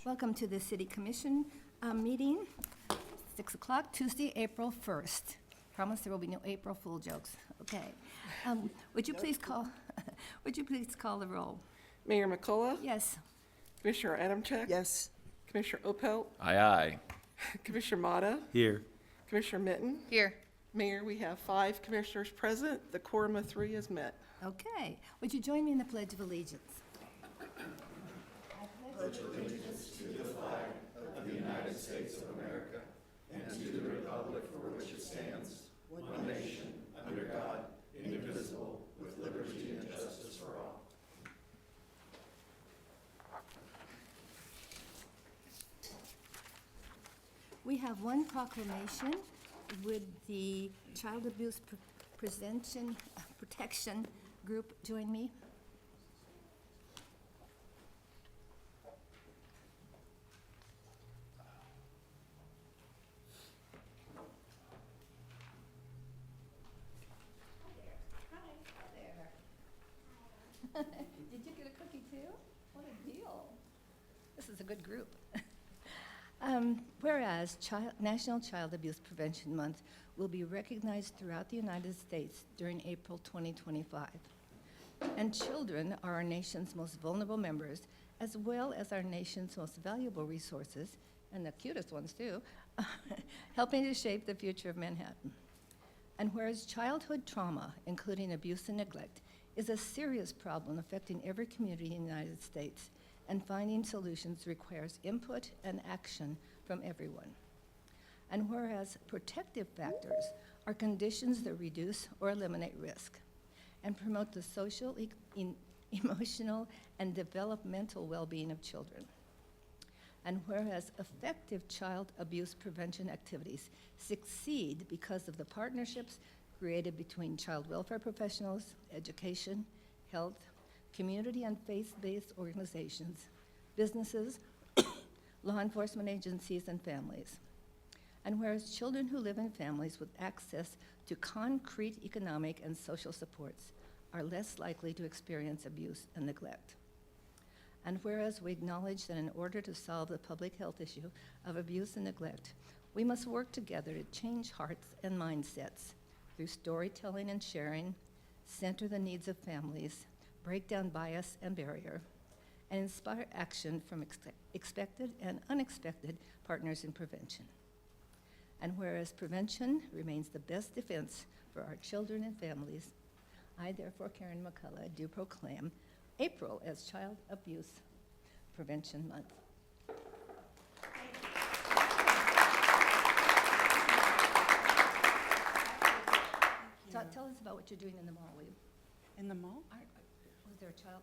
Welcome to the City Commission meeting, 6 o'clock, Tuesday, April 1st. Promise there will be no April Fool jokes. Okay. Would you please call the roll? Mayor McCullough? Yes. Commissioner Adamczyk? Yes. Commissioner Opelt? Aye, aye. Commissioner Motta? Here. Commissioner Mitten? Here. Mayor, we have 5 commissioners present. The quorum of 3 is met. Okay. Would you join me in the Pledge of Allegiance? We have one proclamation. Would the Child Abuse Prevention Protection Group join me? Did you get a cookie too? What a deal. This is a good group. Whereas National Child Abuse Prevention Month will be recognized throughout the United States during April 2025. And children are our nation's most vulnerable members, as well as our nation's most valuable resources, and the cutest ones too, helping to shape the future of Manhattan. And whereas childhood trauma, including abuse and neglect, is a serious problem affecting every community in the United States, and finding solutions requires input and action from everyone. And whereas protective factors are conditions that reduce or eliminate risk and promote the social, emotional, and developmental well-being of children. And whereas effective child abuse prevention activities succeed because of the partnerships created between child welfare professionals, education, health, community and faith-based organizations, businesses, law enforcement agencies, and families. And whereas children who live in families with access to concrete economic and social supports are less likely to experience abuse and neglect. And whereas we acknowledge that in order to solve the public health issue of abuse and neglect, we must work together to change hearts and mindsets through storytelling and sharing, center the needs of families, break down bias and barrier, and inspire action from expected and unexpected partners in prevention. And whereas prevention remains the best defense for our children and families, I therefore, Karen McCullough, do proclaim April as Child Abuse Prevention Month. Tell us about what you're doing in the mall, will you? In the mall? Was there a child?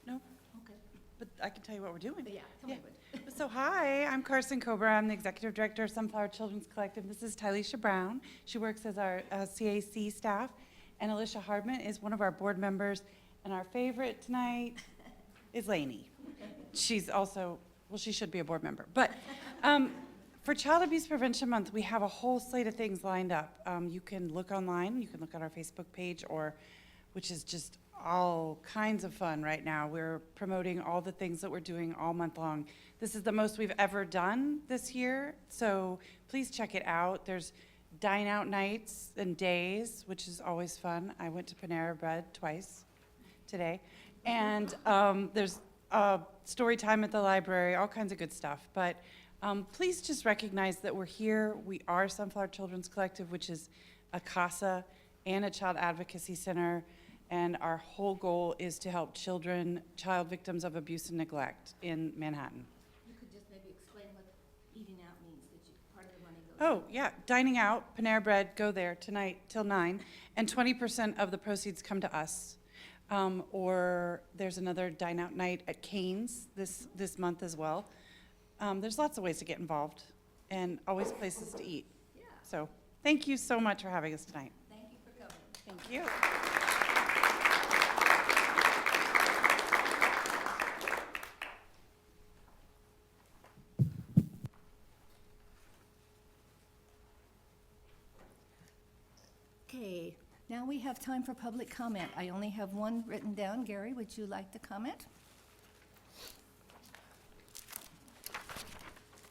No, Okay. but I can tell you what we're doing. But yeah, tell me what. So hi, I'm Carson Cobra. I'm the executive director of Sunflower Children's Collective. This is Tylisha Brown. She works as our CAC staff. And Alicia Hardman is one of our board members. And our favorite tonight is Lainey. She's also, well, she should be a board member. But for Child Abuse Prevention Month, we have a whole slate of things lined up. You can look online. You can look on our Facebook page, which is just all kinds of fun right now. We're promoting all the things that we're doing all month long. This is the most we've ever done this year, so please check it out. There's dine out nights and days, which is always fun. I went to Panera Bread twice today. And there's story time at the library, all kinds of good stuff. But please just recognize that we're here. We are Sunflower Children's Collective, which is a CASA and a child advocacy center. And our whole goal is to help child victims of abuse and neglect in Manhattan. You could just maybe explain what eating out means, that part of the money goes. Oh, yeah, dining out, Panera Bread, go there tonight till 9, and 20% of the proceeds come to us. Or there's another dine out night at Cane's this month as well. There's lots of ways to get involved, and always places to eat. Yeah. So thank you so much for having us tonight. Thank you for coming. Thank you. Okay, now we have time for public comment. I only have one written down. Gary, would you like to comment?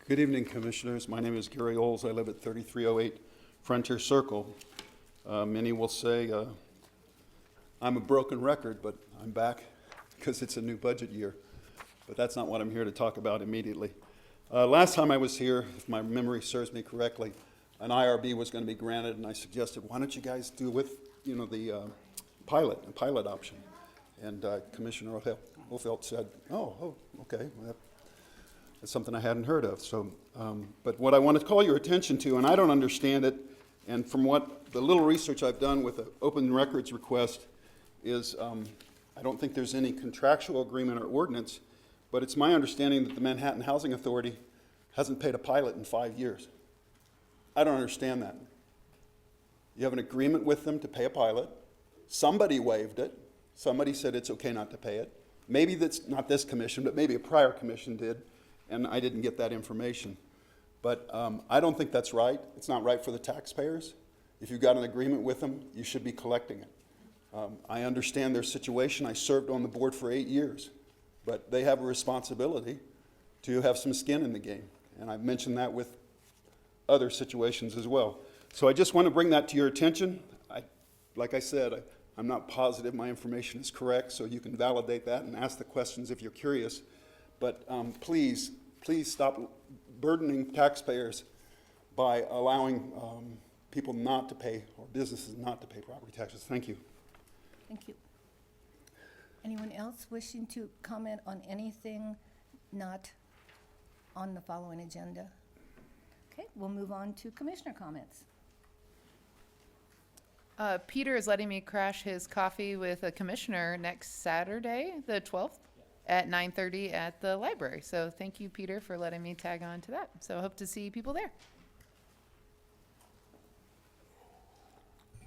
Good evening, Commissioners. My name is Gary Oles. I live at 3308 Frontier Circle. Many will say I'm a broken record, but I'm back because it's a new budget year. But that's not what I'm here to talk about immediately. Last time I was here, if my memory serves me correctly, an IRB was going to be granted, and I suggested, why don't you guys do with, the pilot option? And Commissioner Ohlfeldt said, okay. Well, that's something I hadn't heard of. So, but what I want to call your attention to, and I don't understand it, and from what the little research I've done with the open records request is, I don't think there's any contractual agreement or ordinance, but it's my understanding that the Manhattan Housing Authority hasn't paid a pilot in 5 years. I don't understand that. You have an agreement with them to pay a pilot. Somebody waived it. Somebody said it's okay not to pay it. Maybe that's not this commission, but maybe a prior commission did, and I didn't get that information. But I don't think that's right. It's not right for the taxpayers. If you've got an agreement with them, you should be collecting it. I understand their situation. I served on the board for 8 years, but they have a responsibility to have some skin in the game. And I've mentioned that with other situations as well. So I just want to bring that to your attention. Like I said, I'm not positive my information is correct, so you can validate that and ask the questions if you're curious. But please stop burdening taxpayers by allowing people not to pay, or businesses not to pay property taxes. Thank you. Thank you. Anyone else wishing to comment on anything not on the following agenda? Okay, we'll move on to commissioner comments. Peter is letting me crash his coffee with a commissioner next Saturday, the 12th, at 9:30 at the library. So thank you, Peter, for letting me tag on to that. So I hope to see people there.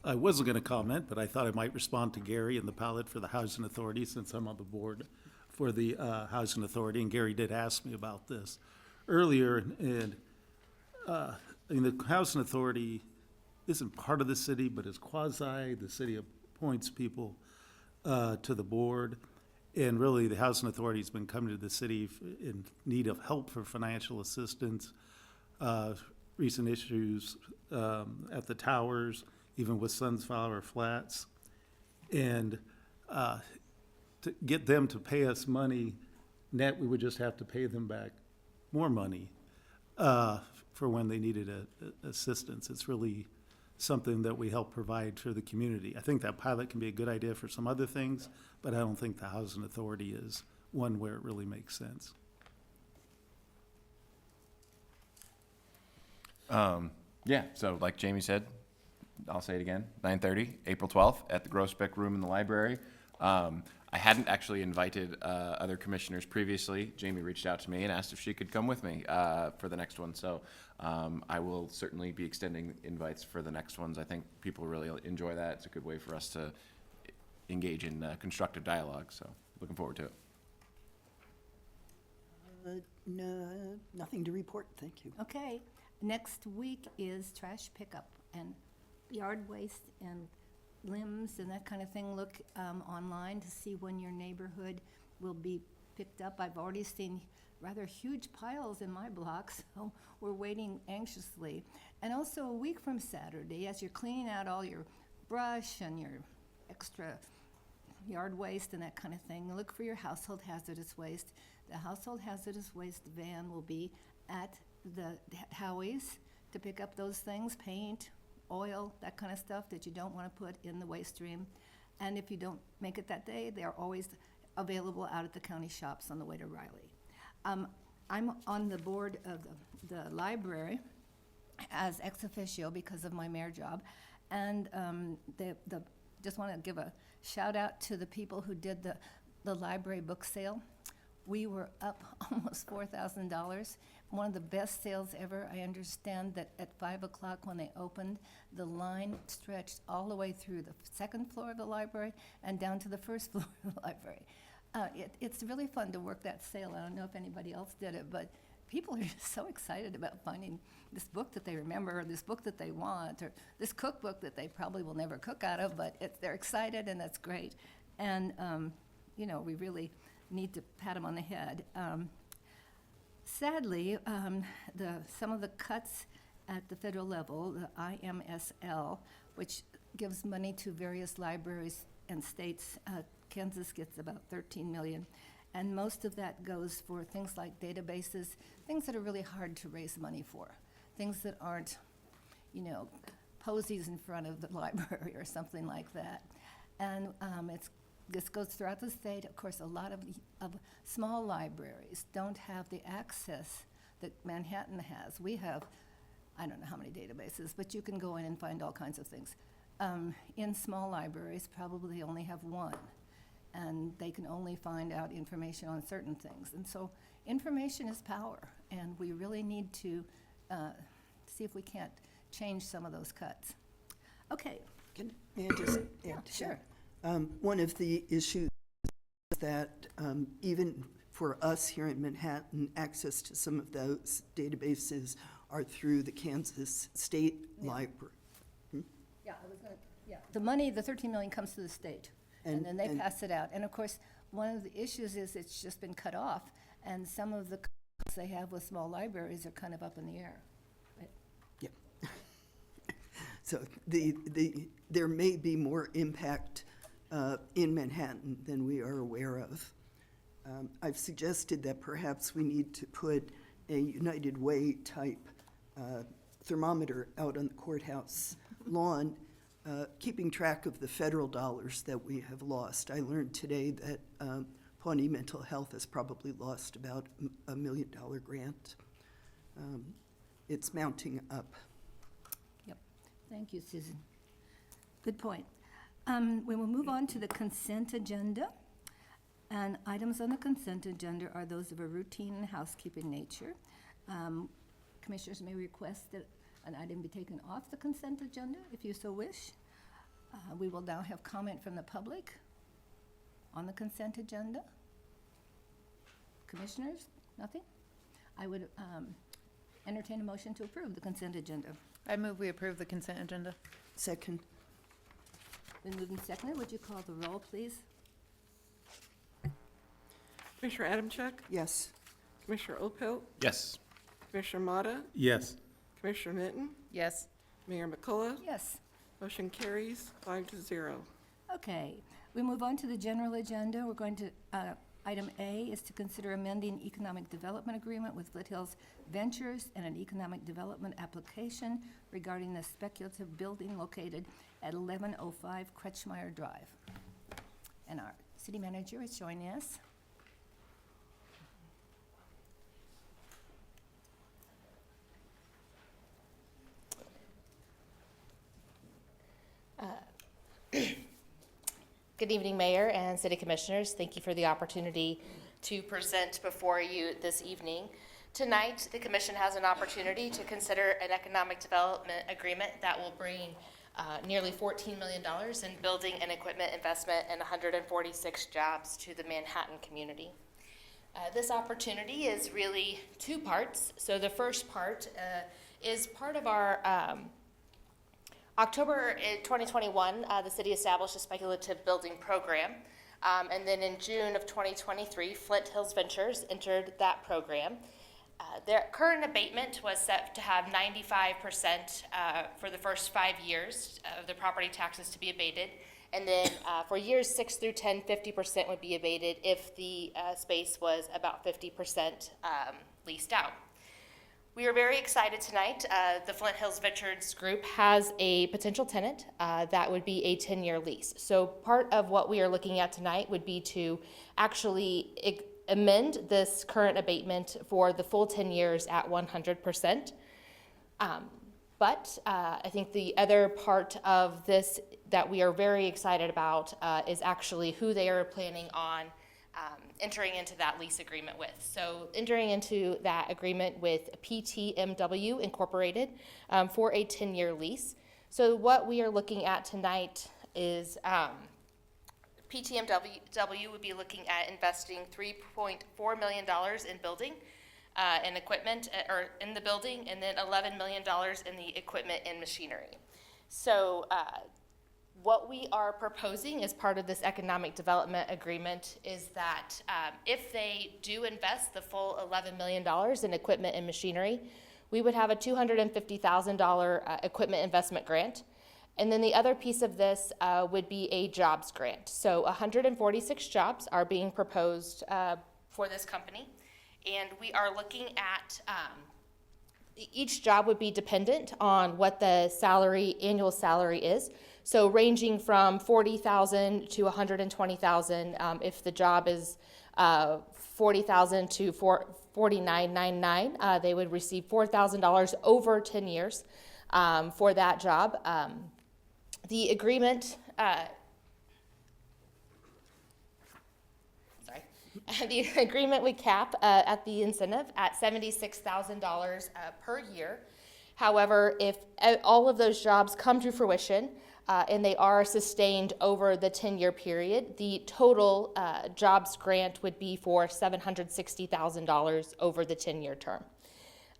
I wasn't going to comment, but I thought I might respond to Gary and the pilot for the Housing Authority, since I'm on the board for the Housing Authority, and Gary did ask me about this earlier. And the Housing Authority isn't part of the city, but is quasi. The city appoints people to the board. And really, the Housing Authority has been coming to the city in need of help for financial assistance. Recent issues at the towers, even with Sunflower Flats. And to get them to pay us money, net, we would just have to pay them back more money for when they needed assistance. It's really something that we help provide for the community. I think that pilot can be a good idea for some other things, but I don't think the Housing Authority is one where it really makes sense. Yeah, so like Jamie said, I'll say it again, 9:30, April 12th, at the Grosbeck Room in the library. I hadn't actually invited other commissioners previously. Jamie reached out to me and asked if she could come with me for the next one. So I will certainly be extending invites for the next ones. I think people really enjoy that. It's a good way for us to engage in constructive dialogue. So looking forward to it. No, nothing to report, thank you. Okay, next week is trash pickup and yard waste and limbs and that kind of thing. Look online to see when your neighborhood will be picked up. I've already seen rather huge piles in my block, so we're waiting anxiously. And also a week from Saturday, as you're cleaning out all your brush and your extra yard waste and that kind of thing, look for your household hazardous waste. The household hazardous waste van will be at the Howie's to pick up those things, paint, oil, that kind of stuff that you don't want to put in the waste stream. And if you don't make it that day, they are always available out at the county shops on the way to Riley. I'm on the board of the library as ex officio because of my mayor job. And just want to give a shout out to the people who did the library book sale. We were up almost $4,000. One of the best sales ever. I understand that at 5 o'clock when they opened, the line stretched all the way through the second floor of the library and down to the first floor of the library. It's really fun to work that sale. I don't know if anybody else did it, but people are just so excited about finding this book that they remember, or this book that they want, or this cookbook that they probably will never cook out of, but they're excited, and that's great. And, we really need to pat them on the head. Sadly, some of the cuts at the federal level, the IMSL, which gives money to various libraries and states, Kansas gets about 13 million. And most of that goes for things like databases, things that are really hard to raise money for, things that aren't, posies in front of the library or something like that. And this goes throughout the state. Of course, a lot of small libraries don't have the access that Manhattan has. We have, I don't know how many databases, but you can go in and find all kinds of things. In small libraries, probably they only have one, and they can only find out information on certain things. And so information is power, and we really need to see if we can't change some of those cuts. Okay. May I just add to Sure. that? One of the issues is that even for us here in Manhattan, access to some of those databases are through the Kansas State Library. Yeah, the money, the 13 million comes to the state, and then they pass it out. And of course, one of the issues is it's just been cut off, and some of the cuts they have with small libraries are kind of up in the air. So there may be more impact in Manhattan than we are aware of. I've suggested that perhaps we need to put a United Way type thermometer out on the courthouse lawn, keeping track of the federal dollars that we have lost. I learned today that Pawnee Mental Health has probably lost about $1 million grant. It's mounting up. Thank you, Susan. Good point. We will move on to the consent agenda. And items on the consent agenda are those of a routine and housekeeping nature. Commissioners may request that an item be taken off the consent agenda if you so wish. We will now have comment from the public on the consent agenda. Commissioners, nothing? I would entertain a motion to approve the consent agenda. I move we approve the consent agenda. Second. Been moved and seconded. Would you call the roll, please? Commissioner Adamchuk? Yes. Commissioner Opelt? Yes. Commissioner Motta? Yes. Commissioner Minton? Yes. Mayor McCullough? Yes. Motion carries 5-0. Okay, we move on to the general agenda. We're going to, item A is to consider amending economic development agreement with Flint Hills Ventures and an economic development application regarding the speculative building located at 1105 Kretschmer Drive. And our city manager is joining us. Good evening, Mayor and City Commissioners. Thank you for the opportunity to present before you this evening. Tonight, the Commission has an opportunity to consider an economic development agreement that will bring nearly $14 million in building and equipment investment and 146 jobs to the Manhattan community. This opportunity is really two parts. So the first part is part of our October 2021, the city established a speculative building program, and then in June of 2023, Flint Hills Ventures entered that program. Their current abatement was set to have 95% for the first 5 years of the property taxes to be abated, and then for years 6 through 10, 50% would be abated if the space was about 50% leased out. We are very excited tonight. The Flint Hills Ventures group has a potential tenant that would be a 10-year lease. So part of what we are looking at tonight would be to actually amend this current abatement for the full 10 years at 100%. But I think the other part of this that we are very excited about is actually who they are planning on entering into that lease agreement with. So entering into that agreement with PTMW Incorporated for a 10-year lease. So what we are looking at tonight is PTMW would be looking at investing $3.4 million in building and equipment, or in the building, and then $11 million in the equipment and machinery. So What we are proposing as part of this economic development agreement is that if they do invest the full $11 million in equipment and machinery, we would have a $250,000 equipment investment grant. And then the other piece of this would be a jobs grant. So 146 jobs are being proposed for this company. And we are looking at, each job would be dependent on what the annual salary is. So ranging from $40,000 to $120,000. If the job is $40,000 to $49.99, they would receive $4,000 over 10 years for that job. The agreement, the agreement would cap at the incentive at $76,000 per year. However, if all of those jobs come to fruition and they are sustained over the 10-year period, the total jobs grant would be for $760,000 over the 10-year term.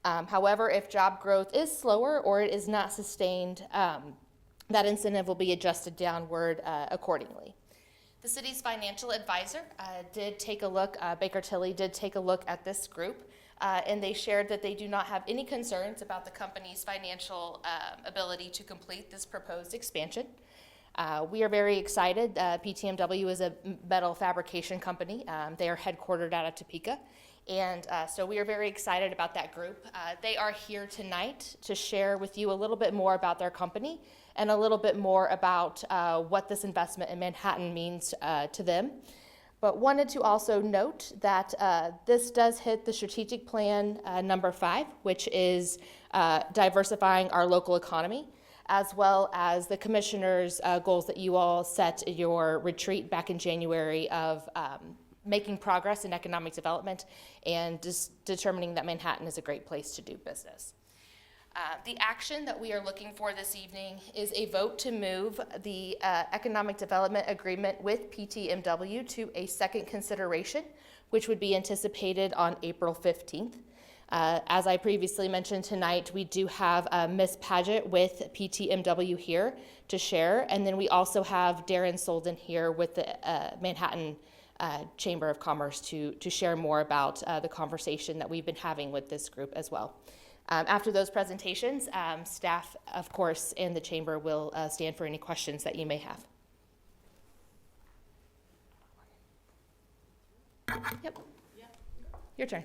However, if job growth is slower or it is not sustained, that incentive will be adjusted downward accordingly. The city's financial advisor did take a look, Baker Tilly did take a look at this group, and they shared that they do not have any concerns about the company's financial ability to complete this proposed expansion. We are very excited. PTMW is a metal fabrication company. They are headquartered out of Topeka. And so we are very excited about that group. They are here tonight to share with you a little bit more about their company and a little bit more about what this investment in Manhattan means to them. But wanted to also note that this does hit the strategic plan number 5, which is diversifying our local economy, as well as the commissioner's goals that you all set at your retreat back in January of making progress in economic development and just determining that Manhattan is a great place to do business. The action that we are looking for this evening is a vote to move the economic development agreement with PTMW to a second consideration, which would be anticipated on April 15th. As I previously mentioned tonight, we do have Ms. Paget with PTMW here to share, and then we also have Darren Solden here with the Manhattan Chamber of Commerce to share more about the conversation that we've been having with this group as well. After those presentations, staff, of course, and the chamber will stand for any questions that you may have. Yep. Your turn.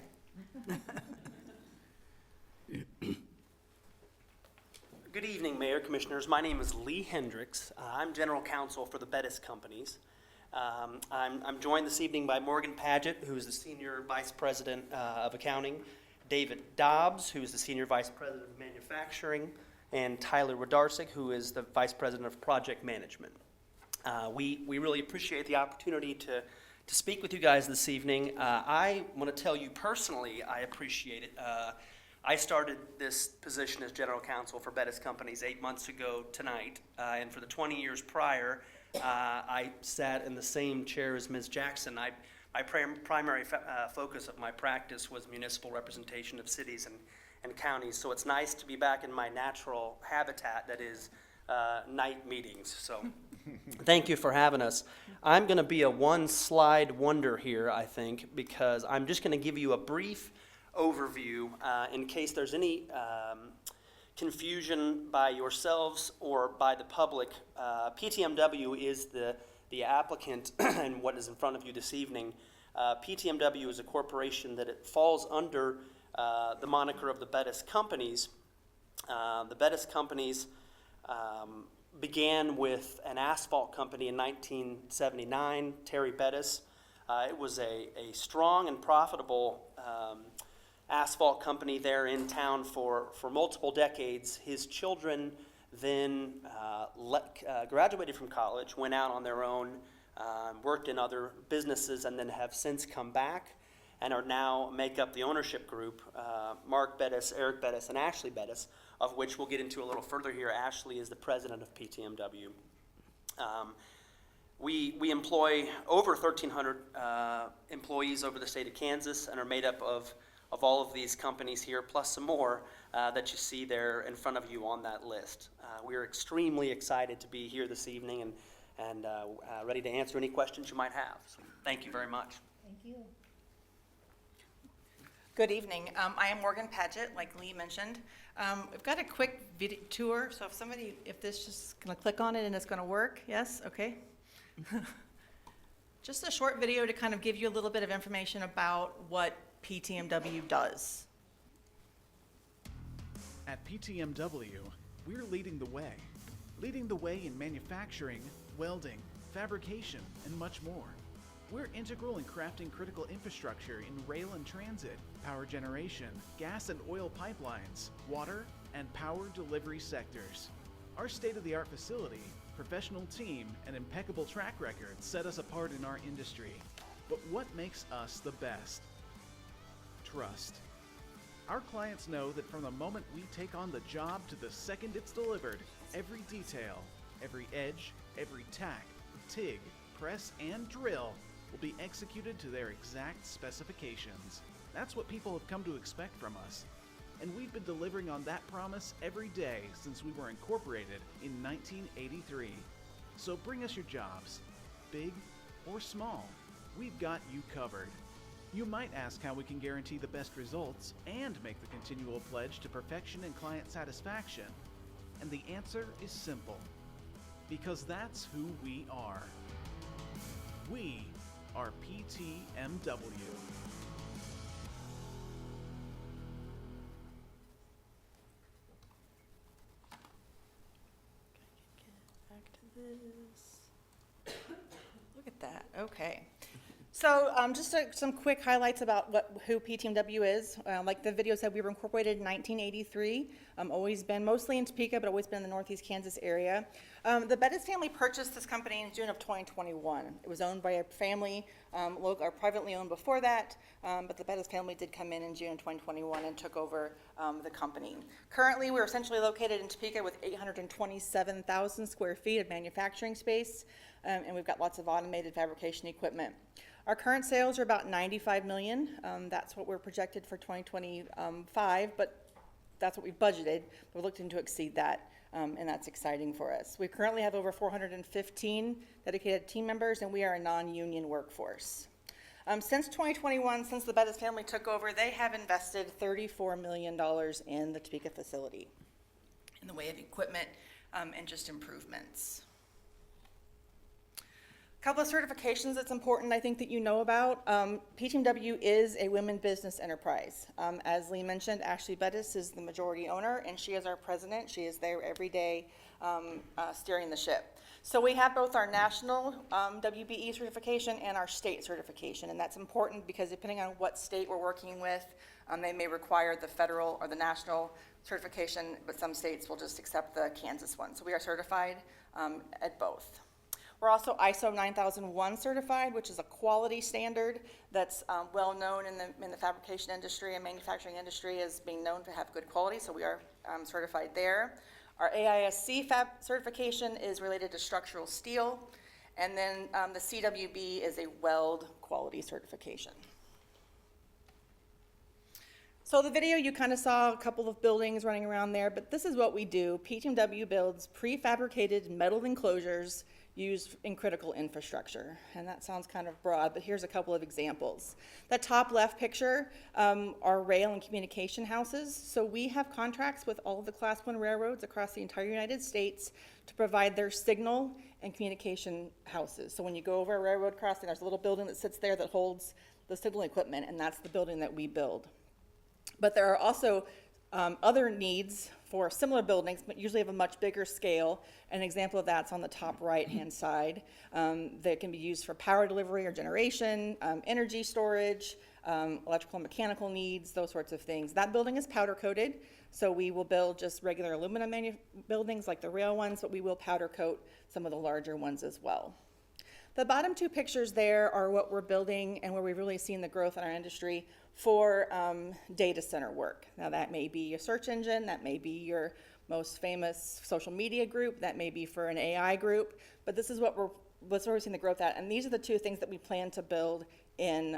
Good evening, Mayor, Commissioners. My name is Lee Hendricks. I'm General Counsel for the Bettis Companies. I'm joined this evening by Morgan Paget, who is the Senior Vice President of Accounting, David Dobbs, who is the Senior Vice President of Manufacturing, and Tyler Wodarczyk, who is the Vice President of Project Management. We really appreciate the opportunity to speak with you guys this evening. I want to tell you personally, I appreciate it. I started this position as General Counsel for Bettis Companies 8 months ago tonight, and for the 20 years prior, I sat in the same chair as Ms. Jackson. My primary focus of my practice was municipal representation of cities and counties, so it's nice to be back in my natural habitat, that is night meetings. So thank you for having us. I'm going to be a one-slide wonder here, I think, because I'm just going to give you a brief overview in case there's any confusion by yourselves or by the public. PTMW is the applicant and what is in front of you this evening. PTMW is a corporation that it falls under the moniker of the Bettis Companies. The Bettis Companies began with an asphalt company in 1979, Terry Bettis. It was a strong and profitable asphalt company there in town for multiple decades. His children then graduated from college, went out on their own, worked in other businesses, and then have since come back and are now make up the ownership group, Mark Bettis, Eric Bettis, and Ashley Bettis, of which we'll get into a little further here. Ashley is the president of PTMW. We employ over 1,300 employees over the state of Kansas and are made up of of all of these companies here, plus some more that you see there in front of you on that list. We are extremely excited to be here this evening and ready to answer any questions you might have. So thank you very much. Thank you. Good evening. I am Morgan Paget, like Lee mentioned. We've got a quick video tour, so if this just gonna click on it and it's gonna work, yes, okay. Just a short video to kind of give you a little bit of information about what PTMW does. At PTMW, we're leading the way in manufacturing, welding, fabrication, and much more. We're integral in crafting critical infrastructure in rail and transit, power generation, gas and oil pipelines, water, and power delivery sectors. Our state-of-the-art facility, professional team, and impeccable track record set us apart in our industry. But what makes us the best? Trust. Our clients know that from the moment we take on the job to the second it's delivered, every detail, every edge, every tack, TIG, press, and drill will be executed to their exact specifications. That's what people have come to expect from us. And we've been delivering on that promise every day since we were incorporated in 1983. So bring us your jobs, big or small. We've got you covered. You might ask how we can guarantee the best results and make the continual pledge to perfection and client satisfaction. And the answer is simple. Because that's who we are. We are PTMW. Back to this. Look at that, okay. So just some quick highlights about who PTMW is. Like the video said, we were incorporated in 1983. Always been mostly in Topeka, but always been in the Northeast Kansas area. The Bettis family purchased this company in June of 2021. It was owned by a family, or privately owned before that, but the Bettis family did come in June of 2021 and took over the company. Currently, we're essentially located in Topeka with 827,000 square feet of manufacturing space, and we've got lots of automated fabrication equipment. Our current sales are about $95 million. That's what we're projected for 2025, but that's what we've budgeted. We're looking to exceed that, and that's exciting for us. We currently have over 415 dedicated team members, and we are a non-union workforce. Since 2021, since the Bettis family took over, they have invested $34 million in the Topeka facility in the way of equipment and just improvements. Couple of certifications that's important, I think, that you know about. PTMW is a women business enterprise. As Lee mentioned, Ashley Bettis is the majority owner, and she is our president. She is there every day steering the ship. So we have both our national WBE certification and our state certification, and that's important because depending on what state we're working with, they may require the federal or the national certification, but some states will just accept the Kansas one. So we are certified at both. We're also ISO 9001 certified, which is a quality standard that's well known in the fabrication industry and manufacturing industry as being known to have good quality, so we are certified there. Our AISC certification is related to structural steel, and then the CWB is a weld quality certification. So the video, you kind of saw a couple of buildings running around there, but this is what we do. PTMW builds prefabricated metal enclosures used in critical infrastructure. And that sounds kind of broad, but here's a couple of examples. The top left picture are rail and communication houses. So we have contracts with all of the Class I railroads across the entire United States to provide their signal and communication houses. So when you go over a railroad crossing, there's a little building that sits there that holds the signal equipment, and that's the building that we build. But there are also other needs for similar buildings, but usually of a much bigger scale. An example of that's on the top right-hand side. That can be used for power delivery or generation, energy storage, electrical and mechanical needs, those sorts of things. That building is powder coated, so we will build just regular aluminum buildings like the rail ones, but we will powder coat some of the larger ones as well. The bottom two pictures there are what we're building and where we've really seen the growth in our industry for data center work. Now that may be a search engine, that may be your most famous social media group, that may be for an AI group, but this is what we're seeing the growth at. And these are the two things that we plan to build in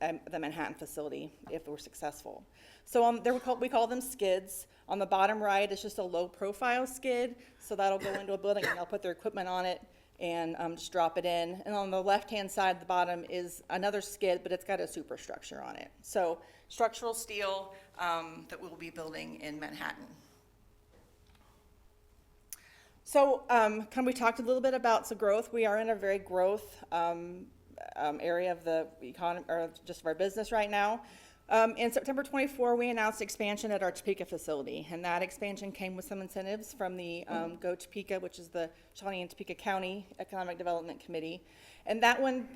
the Manhattan facility if we're successful. So we call them skids. On the bottom right, it's just a low-profile skid, so that'll go into a building and they'll put their equipment on it and just drop it in. And on the left-hand side, the bottom is another skid, but it's got a superstructure on it. So structural steel that we'll be building in Manhattan. So we talked a little bit about some growth. We are in a very growth area of the economy, or just of our business right now. In September 24, we announced expansion at our Topeka facility, and that expansion came with some incentives from the Go Topeka, which is the Shawnee and Topeka County Economic Development Committee. And that one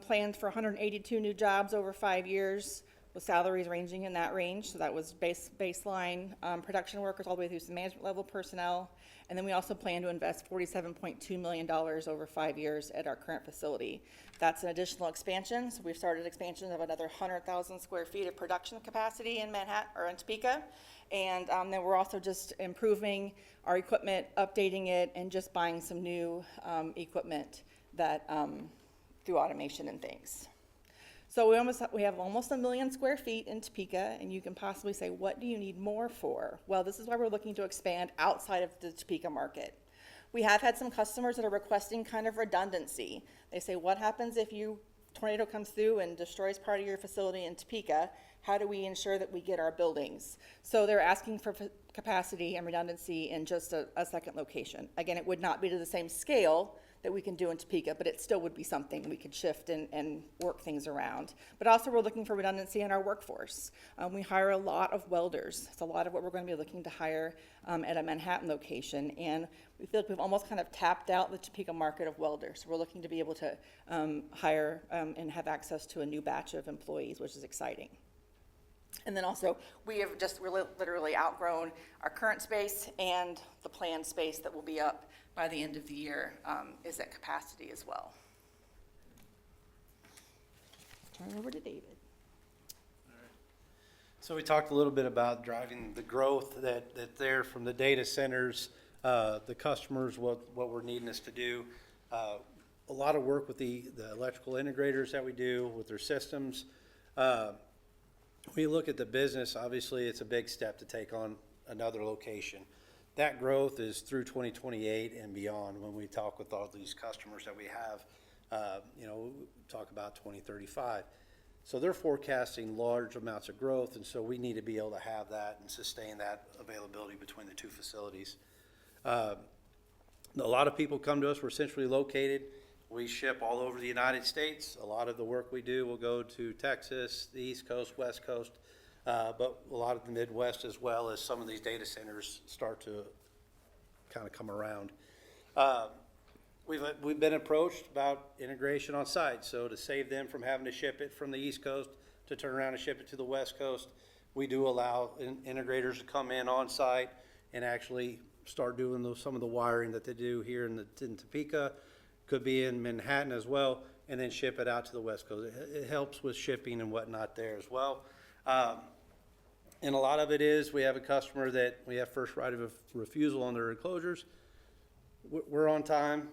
planned for 182 new jobs over 5 years, with salaries ranging in that range. So that was baseline production workers all the way through some management level personnel. And then we also plan to invest $47.2 million over 5 years at our current facility. That's an additional expansion. So we've started expansion of another 100,000 square feet of production capacity in Manhattan or in Topeka. And then we're also just improving our equipment, updating it, and just buying some new equipment that through automation and things. So we have almost 1 million square feet in Topeka, and you can possibly say, what do you need more for? Well, this is why we're looking to expand outside of the Topeka market. We have had some customers that are requesting kind of redundancy. They say, what happens if tornado comes through and destroys part of your facility in Topeka? How do we ensure that we get our buildings? So they're asking for capacity and redundancy in just a second location. Again, it would not be to the same scale that we can do in Topeka, but it still would be something we could shift and work things around. But also we're looking for redundancy in our workforce. We hire a lot of welders. It's a lot of what we're going to be looking to hire at a Manhattan location. And we feel like we've almost kind of tapped out the Topeka market of welders. So we're looking to be able to hire and have access to a new batch of employees, which is exciting. And then also, we're literally outgrown our current space, and the planned space that will be up by the end of the year is at capacity as well. Turn over to David. So we talked a little bit about driving the growth that's there from the data centers, the customers, what we're needing us to do. A lot of work with the electrical integrators that we do with their systems. When you look at the business, obviously it's a big step to take on another location. That growth is through 2028 and beyond when we talk with all these customers that we have, talk about 2035. So they're forecasting large amounts of growth, and so we need to be able to have that and sustain that availability between the two facilities. A lot of people come to us. We're centrally located. We ship all over the United States. A lot of the work we do will go to Texas, the East Coast, West Coast, but a lot of the Midwest as well, as some of these data centers start to kind of come around. We've been approached about integration on site, so to save them from having to ship it from the East Coast to turn around and ship it to the West Coast, we do allow integrators to come in on site and actually start doing some of the wiring that they do here in Topeka. Could be in Manhattan as well, and then ship it out to the West Coast. It helps with shipping and whatnot there as well. And a lot of it is we have a customer that we have first right of refusal on their enclosures. We're on time.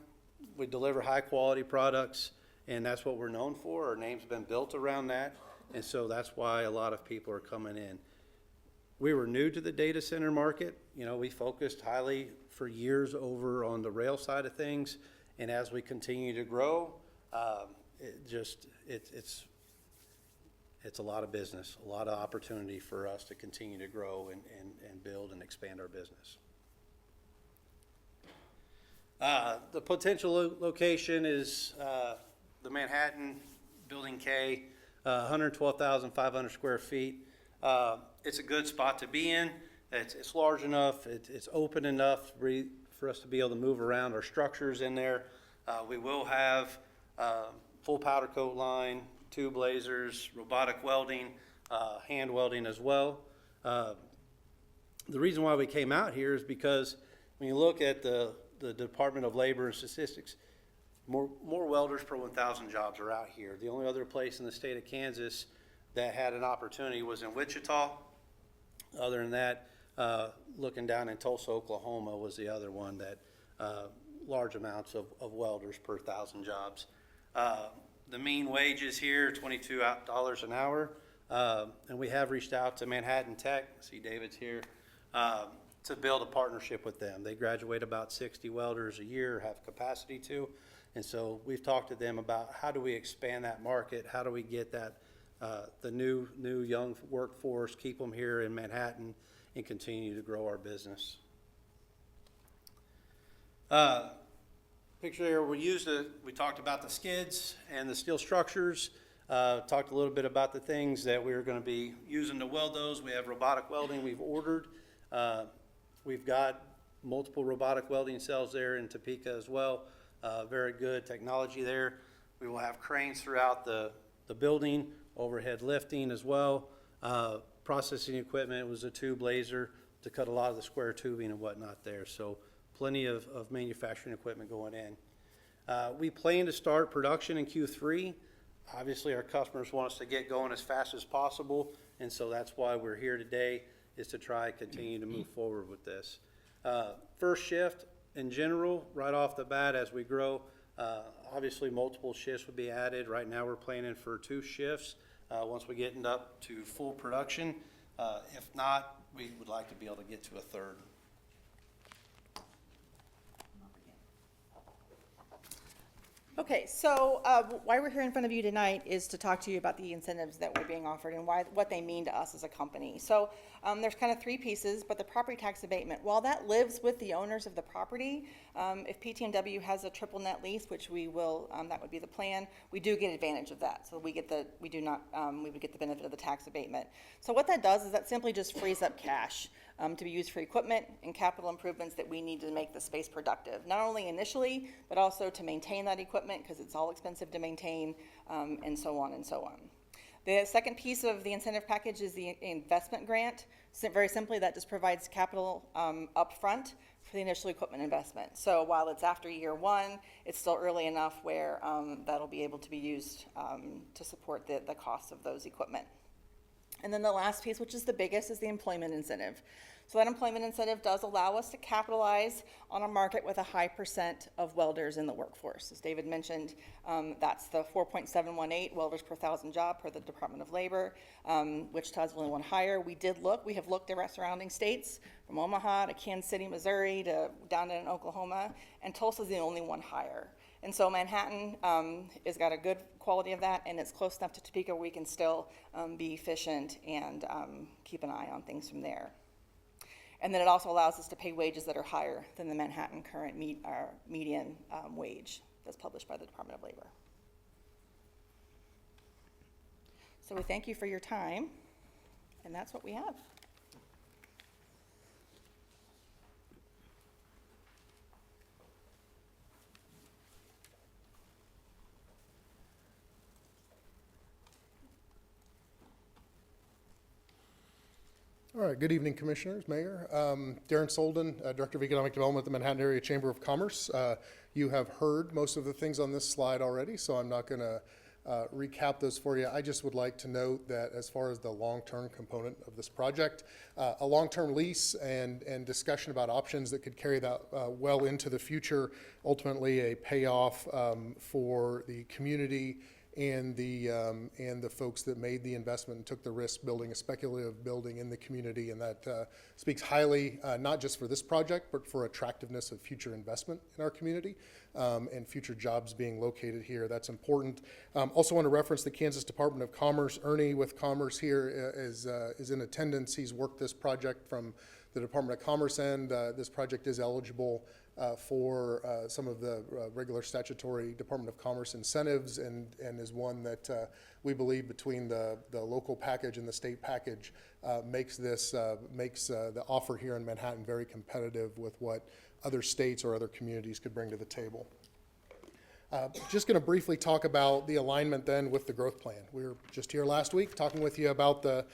We deliver high quality products, and that's what we're known for. Our name's been built around that, and so that's why a lot of people are coming in. We were new to the data center market. We focused highly for years over on the rail side of things. And as we continue to grow, it's a lot of business, a lot of opportunity for us to continue to grow and build and expand our business. The potential location is the Manhattan Building K, 112,500 square feet. It's a good spot to be in. It's large enough, it's open enough for us to be able to move around our structures in there. We will have full powder coat line, tube lasers, robotic welding, hand welding as well. The reason why we came out here is because when you look at the Department of Labor and Statistics, more welders per 1,000 jobs are out here. The only other place in the state of Kansas that had an opportunity was in Wichita. Other than that, looking down in Tulsa, Oklahoma was the other one that large amounts of welders per 1,000 jobs. The mean wages here, $22 an hour. And we have reached out to Manhattan Tech, see David's here, to build a partnership with them. They graduate about 60 welders a year, have capacity to. And so we've talked to them about how do we expand that market? How do we get that, the new young workforce, keep them here in Manhattan and continue to grow our business. Picture there, we talked about the skids and the steel structures. Talked a little bit about the things that we're going to be using to weld those. We have robotic welding we've ordered. We've got multiple robotic welding cells there in Topeka as well. Very good technology there. We will have cranes throughout the building, overhead lifting as well. Processing equipment was a tube laser to cut a lot of the square tubing and whatnot there. So plenty of manufacturing equipment going in. We plan to start production in Q3. Obviously, our customers want us to get going as fast as possible, and so that's why we're here today, is to try and continue to move forward with this. First shift, in general, right off the bat as we grow, obviously multiple shifts would be added. Right now we're planning for 2 shifts once we get up to full production. If not, we would like to be able to get to a 3rd. Okay, so why we're here in front of you tonight is to talk to you about the incentives that we're being offered and what they mean to us as a company. So there's kind of 3 pieces, but the property tax abatement, while that lives with the owners of the property, if PTMW has a triple net lease, which we will, that would be the plan, we do get advantage of that. So we would get the benefit of the tax abatement. So what that does is that simply just frees up cash to be used for equipment and capital improvements that we need to make the space productive, not only initially, but also to maintain that equipment, because it's all expensive to maintain, and so on and so on. The second piece of the incentive package is the investment grant. So very simply, that just provides capital upfront for the initial equipment investment. So while it's after year 1, it's still early enough where that'll be able to be used to support the cost of those equipment. And then the last piece, which is the biggest, is the employment incentive. So that employment incentive does allow us to capitalize on a market with a high % of welders in the workforce. As David mentioned, that's the 4.718 welders per 1,000 job per the Department of Labor. Wichita's the only one higher. We have looked at surrounding states, from Omaha to Kansas City, Missouri, to down in Oklahoma, and Tulsa's the only one higher. And so Manhattan has got a good quality of that, and it's close enough to Topeka where we can still be efficient and keep an eye on things from there. And then it also allows us to pay wages that are higher than the Manhattan current median wage that's published by the Department of Labor. So we thank you for your time, and that's what we have. All right, good evening, Commissioners, Mayor. Darren Solden, Director of Economic Development at the Manhattan Area Chamber of Commerce. You have heard most of the things on this slide already, so I'm not going to recap those for you. I just would like to note that as far as the long-term component of this project, a long-term lease and discussion about options that could carry that well into the future, ultimately a payoff for the community and the folks that made the investment and took the risk building a speculative building in the community, and that speaks highly not just for this project, but for attractiveness of future investment in our community and future jobs being located here. That's important. Also want to reference the Kansas Department of Commerce. Ernie with Commerce here is in attendance. He's worked this project from the Department of Commerce end. This project is eligible for some of the regular statutory Department of Commerce incentives, and is one that we believe between the local package and the state package makes the offer here in Manhattan very competitive with what other states or other communities could bring to the table. Just going to briefly talk about the alignment then with the growth plan. We were just here last week talking with you about the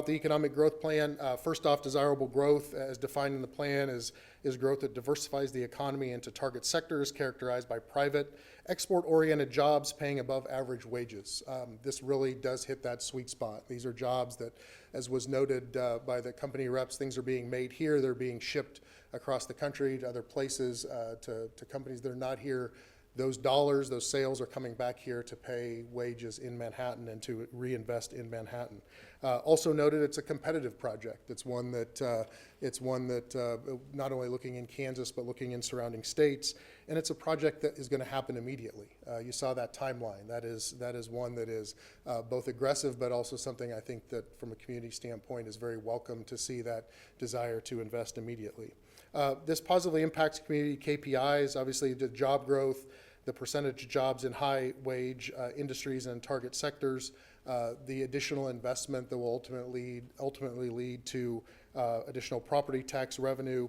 economic growth plan. First off, desirable growth as defined in the plan is growth that diversifies the economy into target sectors characterized by private, export-oriented jobs paying above average wages. This really does hit that sweet spot. These are jobs that, as was noted by the company reps, things are being made here, they're being shipped across the country to other places, to companies that are not here. those dollars, those sales are coming back here to pay wages in Manhattan and to reinvest in Manhattan. Also noted, it's a competitive project. It's one that not only looking in Kansas, but looking in surrounding states. And it's a project that is going to happen immediately. You saw that timeline. That is one that is both aggressive, but also something I think that from a community standpoint is very welcome to see that desire to invest immediately. This positively impacts community KPIs, obviously the job growth, the percentage of jobs in high wage industries and target sectors, the additional investment that will ultimately lead to additional property tax revenue,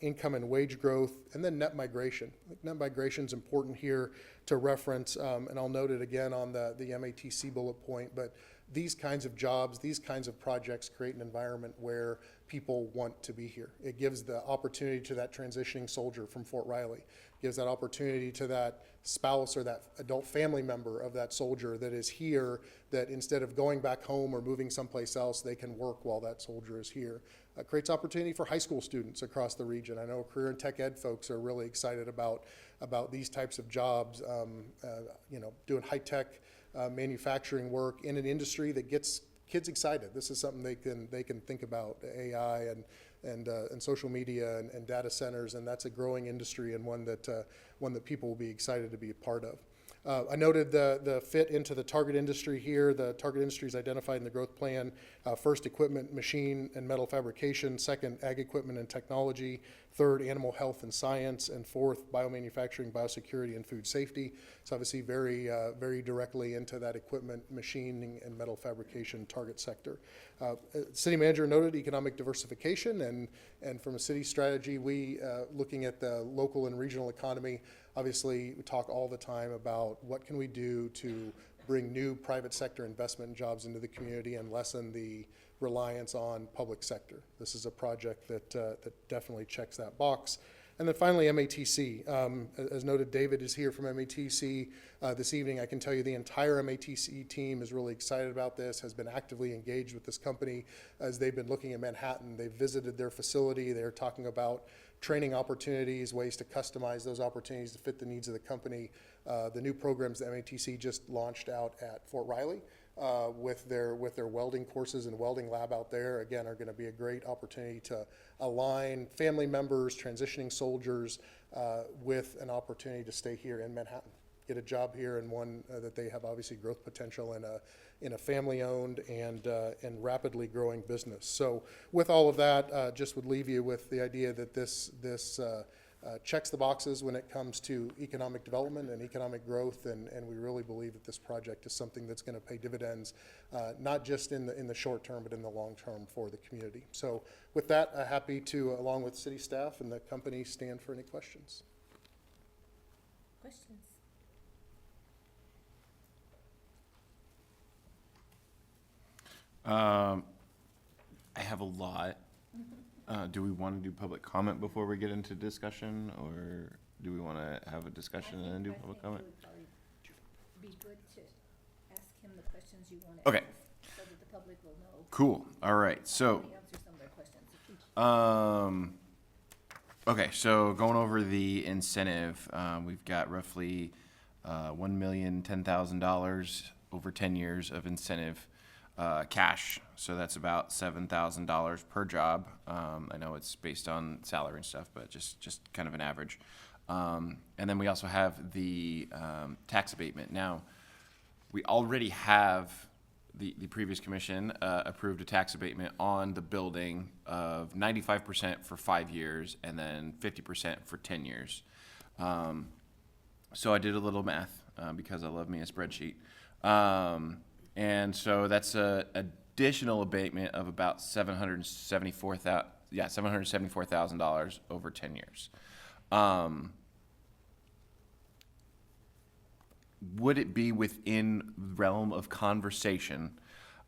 income and wage growth, and then net migration. I think net migration is important here to reference, and I'll note it again on the MATC bullet point, but these kinds of jobs, these kinds of projects create an environment where people want to be here. It gives the opportunity to that transitioning soldier from Fort Riley. It gives that opportunity to that spouse or that adult family member of that soldier that is here, that instead of going back home or moving someplace else, they can work while that soldier is here. It creates opportunity for high school students across the region. I know career and tech ed folks are really excited about these types of jobs, doing high-tech manufacturing work in an industry that gets kids excited. This is something they can think about, AI and social media and data centers, and that's a growing industry and one that people will be excited to be a part of. I noted the fit into the target industry here. The target industry is identified in the growth plan. First, equipment, machine, and metal fabrication. Second, ag equipment and technology. Third, animal health and science. And fourth, biomanufacturing, biosecurity, and food safety. So obviously very directly into that equipment, machining, and metal fabrication target sector. City manager noted economic diversification, and from a city strategy, we looking at the local and regional economy. Obviously, we talk all the time about what can we do to bring new private sector investment and jobs into the community and lessen the reliance on public sector. This is a project that definitely checks that box. And then finally, MATC. As noted, David is here from MATC this evening. I can tell you the entire MATC team is really excited about this, has been actively engaged with this company as they've been looking at Manhattan. They've visited their facility. They're talking about training opportunities, ways to customize those opportunities to fit the needs of the company. The new programs that MATC just launched out at Fort Riley with their welding courses and welding lab out there, again, are going to be a great opportunity to align family members, transitioning soldiers with an opportunity to stay here in Manhattan, get a job here, and one that they have obviously growth potential in a family-owned and rapidly growing business. So with all of that, just would leave you with the idea that this checks the boxes when it comes to economic development and economic growth, and we really believe that this project is something that's going to pay dividends, not just in the short term, but in the long term for the community. So with that, happy to, along with city staff and the company, stand for any questions. Questions? I have a lot. Do we want to do public comment before we get into discussion, or do we want to have a discussion and then do public comment? It would probably be good to ask him the questions you want to Okay. ask, so that the public will know. Cool. All right. So, Answer some of their questions. okay. So going over the incentive, we've got roughly $1,010,000 over 10 years of incentive. Cash, so that's about $7,000 per job. I know it's based on salary and stuff, but just kind of an average. And then we also have the tax abatement. Now, we already have, the previous commission approved a tax abatement on the building of 95% for 5 years and then 50% for 10 years. So I did a little math because I love me a spreadsheet. And so that's a additional abatement of about $774,000 over 10 years. Would it be within realm of conversation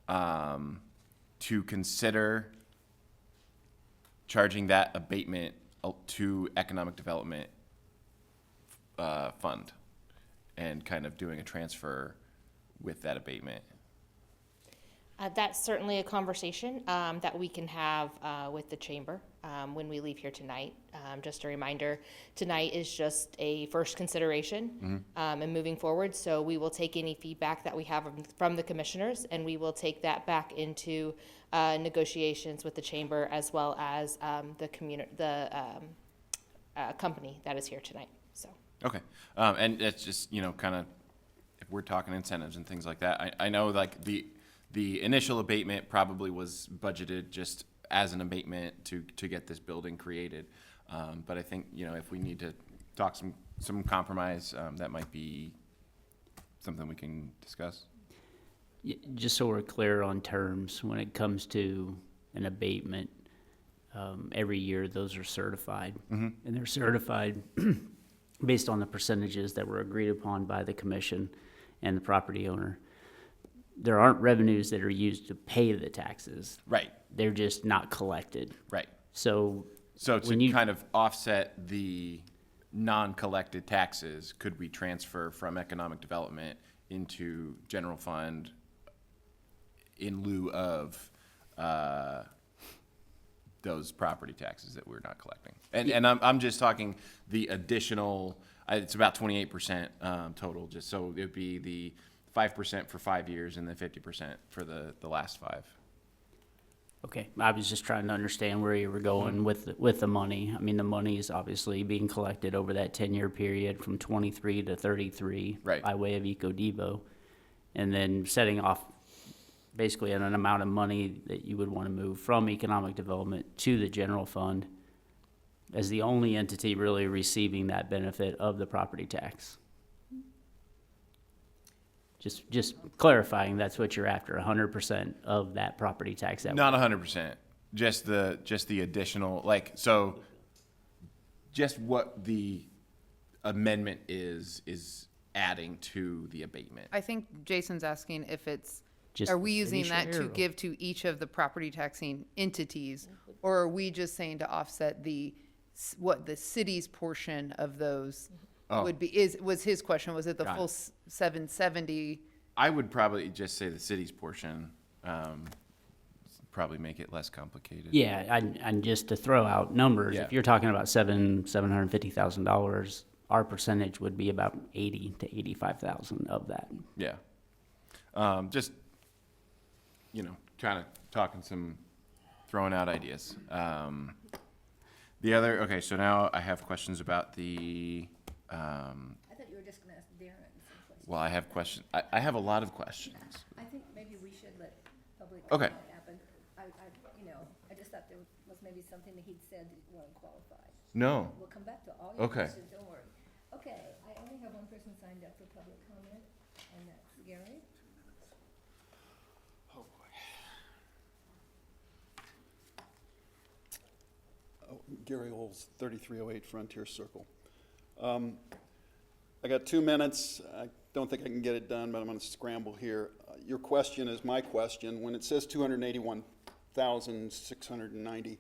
to consider charging that abatement to economic development fund and kind of doing a transfer with that abatement? That's certainly a conversation that we can have with the chamber when we leave here tonight. Just a reminder, tonight is just a first consideration and moving forward. So we will take any feedback that we have from the commissioners, and we will take that back into negotiations with the chamber as well as the company that is here tonight. So. Okay, and it's just, kind of, if we're talking incentives and things like that, I know like the initial abatement probably was budgeted just as an abatement to get this building created. But I think, if we need to talk some compromise, that might be something we can discuss. Just so we're clear on terms, when it comes to an abatement, every year those are certified. And they're certified based on the percentages that were agreed upon by the commission and the property owner. There aren't revenues that are used to pay the taxes. Right. They're just not collected. Right. So to kind of offset the non-collected taxes, could we transfer from economic development into general fund in lieu of those property taxes that we're not collecting? And I'm just talking the additional, it's about 28% total, just so it'd be the 5% for 5 years and then 50% for the last 5. Okay, I was just trying to understand where you were going with the money. I mean, the money is obviously being collected over that 10-year period from 23 to 33 by way of EcoDevo, and then setting off basically an amount of money that you would want to move from economic development to the general fund as the only entity really receiving that benefit of the property tax. Just clarifying, that's what you're after, 100% of that property tax. Not 100%, just the additional, just what the amendment is adding to the abatement. I think Jason's asking if it's, Just are we the using city that share to or- give to each of the property taxing entities? Or are we just saying to offset what the city's portion of those would be? Was his question, was it the Got full it. 770? I would probably just say the city's portion, probably make it less complicated. Yeah, and just to throw out numbers, Yeah. if you're talking about $750,000, our percentage would be about 80 to 85,000 of that. Yeah. Just, kind of throwing out ideas. So now I have questions about the, I thought you were just going to ask Darren some questions. well, I have questions. I have a lot of questions. I think maybe we should let public Okay. comment happen. I just thought there was maybe something that he'd said that wasn't qualified. No. We'll come back to all your Okay. questions, don't worry. Okay, I only have one person signed up for public comment, and that's Gary. Oh, boy. Gary Olds, 3308 Frontier Circle. I got 2 minutes. I don't think I can get it done, but I'm going to scramble here. Your question is my question. When it says 281,690,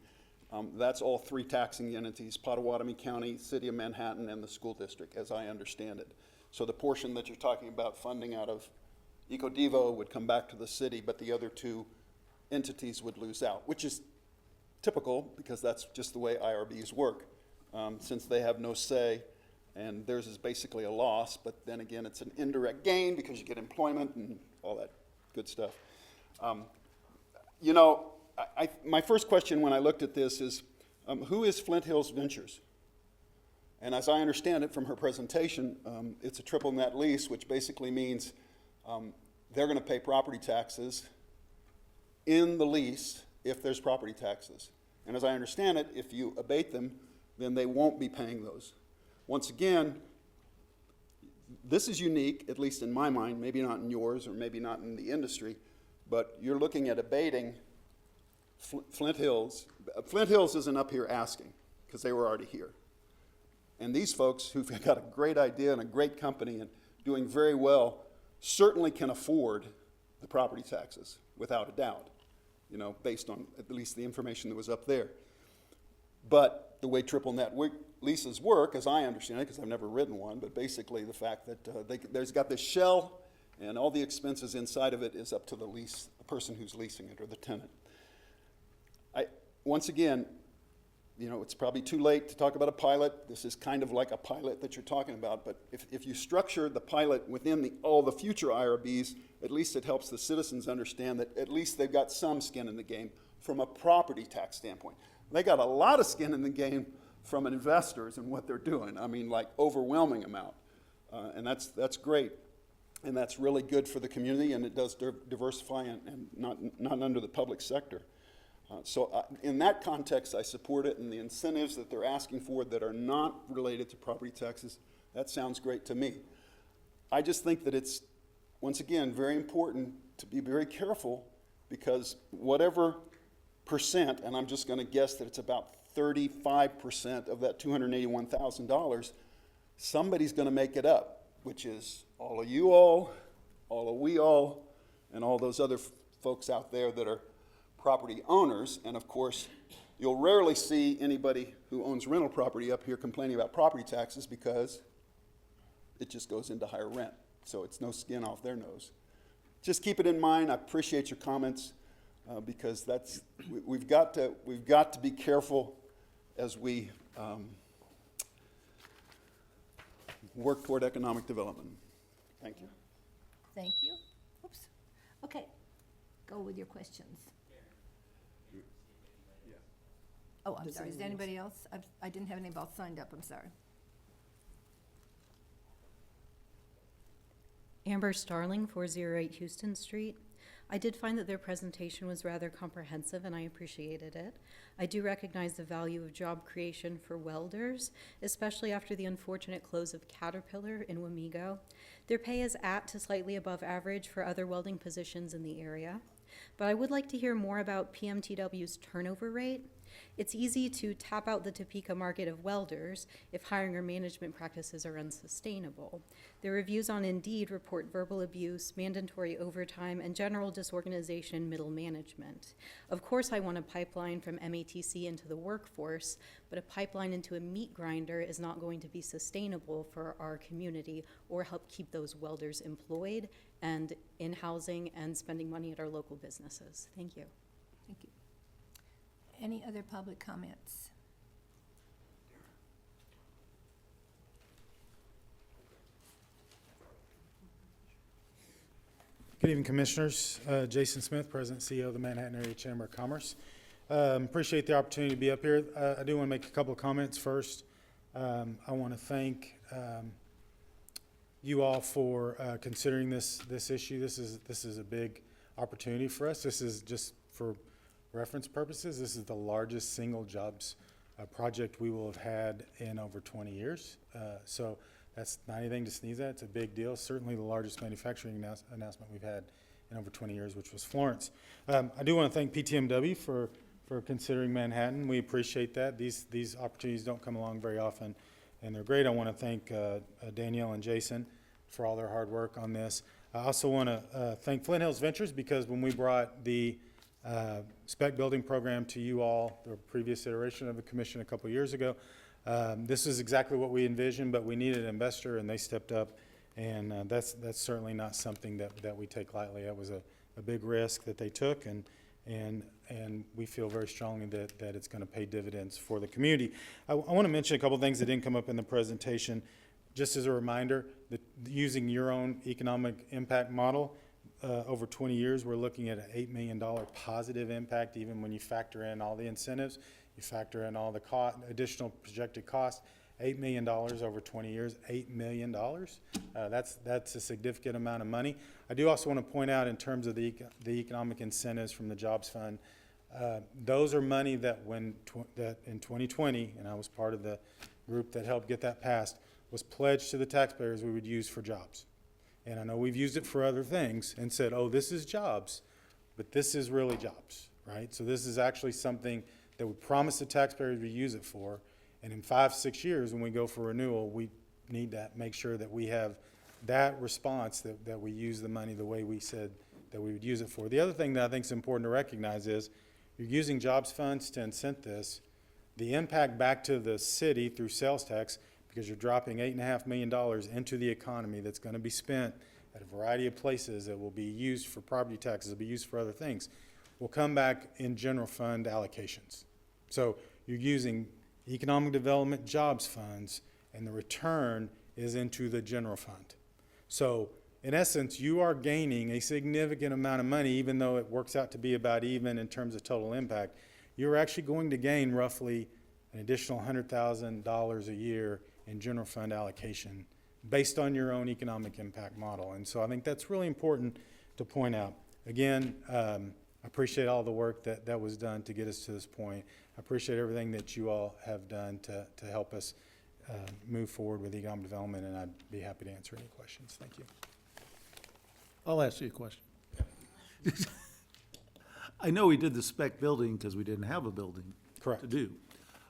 that's all 3 taxing entities, Pottawatomie County, City of Manhattan, and the school district, as I understand it. So the portion that you're talking about funding out of EcoDevo would come back to the city, but the other 2 entities would lose out, which is typical because that's just the way IRBs work, since they have no say, and theirs is basically a loss, but then again, it's an indirect gain because you get employment and all that good stuff. My first question when I looked at this is, who is Flint Hills Ventures? And as I understand it from her presentation, it's a triple net lease, which basically means they're going to pay property taxes in the lease if there's property taxes. And as I understand it, if you abate them, then they won't be paying those. Once again, this is unique, at least in my mind, maybe not in yours or maybe not in the industry, but you're looking at abating Flint Hills. Flint Hills isn't up here asking because they were already here. And these folks who've got a great idea and a great company and doing very well certainly can afford the property taxes without a doubt, based on at least the information that was up there. But the way triple net leases work, as I understand it, because I've never written one, but basically the fact that there's got this shell And all the expenses inside of it is up to the person who's leasing it or the tenant. Once again, it's probably too late to talk about a pilot. This is kind of like a pilot that you're talking about, but if you structure the pilot within all the future IRBs, at least it helps the citizens understand that at least they've got some skin in the game from a property tax standpoint. They got a lot of skin in the game from investors and what they're doing. I mean, like overwhelming amount. And that's great. And that's really good for the community, and it does diversify and not under the public sector. So in that context, I support it, and the incentives that they're asking for that are not related to property taxes, that sounds great to me. I just think that it's, once again, very important to be very careful, because whatever percent, and I'm just going to guess that it's about 35% of that $281,000, somebody's going to make it up, which is all of you all of we all, and all those other folks out there that are property owners. And of course, you'll rarely see anybody who owns rental property up here complaining about property taxes, because it just goes into higher rent. So it's no skin off their nose. Just keep it in mind. I appreciate your comments, because we've got to be careful as we work toward economic development. Thank you. Thank you. Oops. Okay, go with your questions. Oh, I'm sorry. Is there anybody else? I didn't have anybody else signed up. I'm sorry. Amber Starling, 408 Houston Street. I did find that their presentation was rather comprehensive, and I appreciated it. I do recognize the value of job creation for welders, especially after the unfortunate close of Caterpillar in Wamego. Their pay is at to slightly above average for other welding positions in the area. But I would like to hear more about PMTW's turnover rate. It's easy to tap out the Topeka market of welders if hiring or management practices are unsustainable. The reviews on Indeed report verbal abuse, mandatory overtime, and general disorganization middle management. Of course, I want a pipeline from MATC into the workforce, but a pipeline into a meat grinder is not going to be sustainable for our community or help keep those welders employed and in housing and spending money at our local businesses. Thank you. Thank you. Any other public comments? Good evening, Commissioners. Jason Smith, President and CEO of the Manhattan Area Chamber of Commerce. Appreciate the opportunity to be up here. I do want to make a couple of comments first. I want to thank you all for considering this issue. This is a big opportunity for us. This is, just for reference purposes, this is the largest single jobs project we will have had in over 20 years. So that's not anything to sneeze at. It's a big deal. Certainly the largest manufacturing announcement we've had in over 20 years, which was Florence. I do want to thank PTMW for considering Manhattan. We appreciate that. These opportunities don't come along very often, and they're great. I want to thank Danielle and Jason for all their hard work on this. I also want to thank Flint Hills Ventures, because when we brought the spec building program to you all, the previous iteration of the commission a couple years ago, this is exactly what we envisioned, but we needed an investor, and they stepped up, and that's certainly not something that we take lightly. That was a big risk that they took, and we feel very strongly that it's going to pay dividends for the community. I want to mention a couple things that didn't come up in the presentation. Just as a reminder, that using your own economic impact model, over 20 years, we're looking at an $8 million positive impact, even when you factor in all the incentives, you factor in all the additional projected costs. $8 million over 20 years, $8 million. That's a significant amount of money. I do also want to point out, in terms of the economic incentives from the Jobs Fund, those are money that that in 2020, and I was part of the group that helped get that passed, was pledged to the taxpayers we would use for jobs. And I know we've used it for other things and said, oh, this is jobs, but this is really jobs, right? So this is actually something that we promised the taxpayers we use it for. And in 5-6 years, when we go for renewal, we need to make sure that we have that response, that we use the money the way we said that we would use it for. The other thing that I think is important to recognize is, you're using jobs funds to incent this. The impact back to the city through sales tax, because you're dropping $8.5 million into the economy that's going to be spent at a variety of places that will be used for property taxes, will be used for other things, will come back in general fund allocations. So you're using economic development jobs funds, and the return is into the general fund. So in essence, you are gaining a significant amount of money, even though it works out to be about even in terms of total impact. You're actually going to gain roughly an additional $100,000 a year in general fund allocation based on your own economic impact model. And so I think that's really important to point out. Again, I appreciate all the work that was done to get us to this point. I appreciate everything that you all have done to help us move forward with economic development, and I'd be happy to answer any questions. Thank you. I'll ask you a question. I know we did the spec building because we didn't have a building Correct. to do,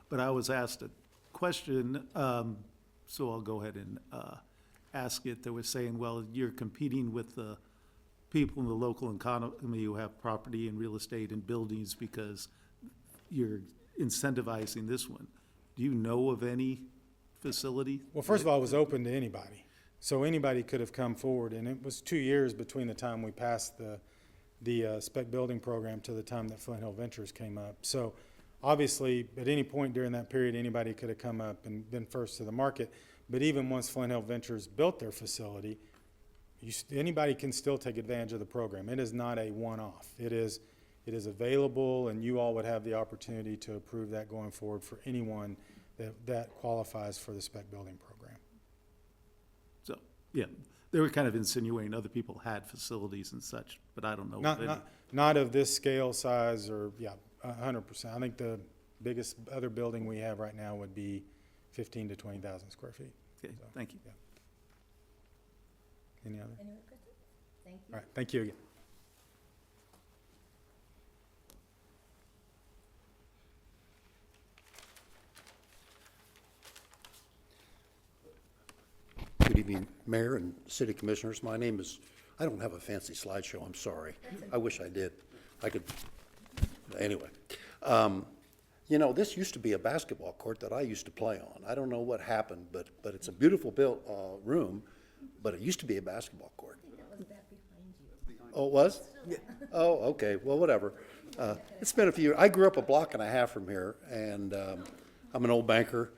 but I was asked a question, so I'll go ahead and ask it. They were saying, well, you're competing with the people in the local economy who have property and real estate and buildings because you're incentivizing this one. Do you know of any facility? Well, first of all, it was open to anybody. So anybody could have come forward, and it was 2 years between the time we passed the spec building program to the time that Flint Hills Ventures came up. So obviously, at any point during that period, anybody could have come up and been first to the market. But even once Flint Hills Ventures built their facility, anybody can still take advantage of the program. It is not a one-off. It is available, and you all would have the opportunity to approve that going forward for anyone that qualifies for the spec building program. So, yeah, they were kind of insinuating other people had facilities and such, but I don't know. Not of this scale, size, or, yeah, 100%. I think the biggest other building we have right now would be 15 to 20,000 square feet. Okay, So, thank you. yeah. Any other? Any other questions? Thank you. All right, thank you again. Good evening, Mayor and City Commissioners. My name is, I don't have a fancy slideshow, I'm sorry. I wish I did. I could, anyway. You know, this used to be a basketball court that I used to play on. I don't know what happened, but it's a beautiful built room, but it used to be a basketball court. That was back behind you. Oh, it was? Yeah. Oh, okay, well, whatever. It's been a few, I grew up a block and a half from here, and I'm an old banker.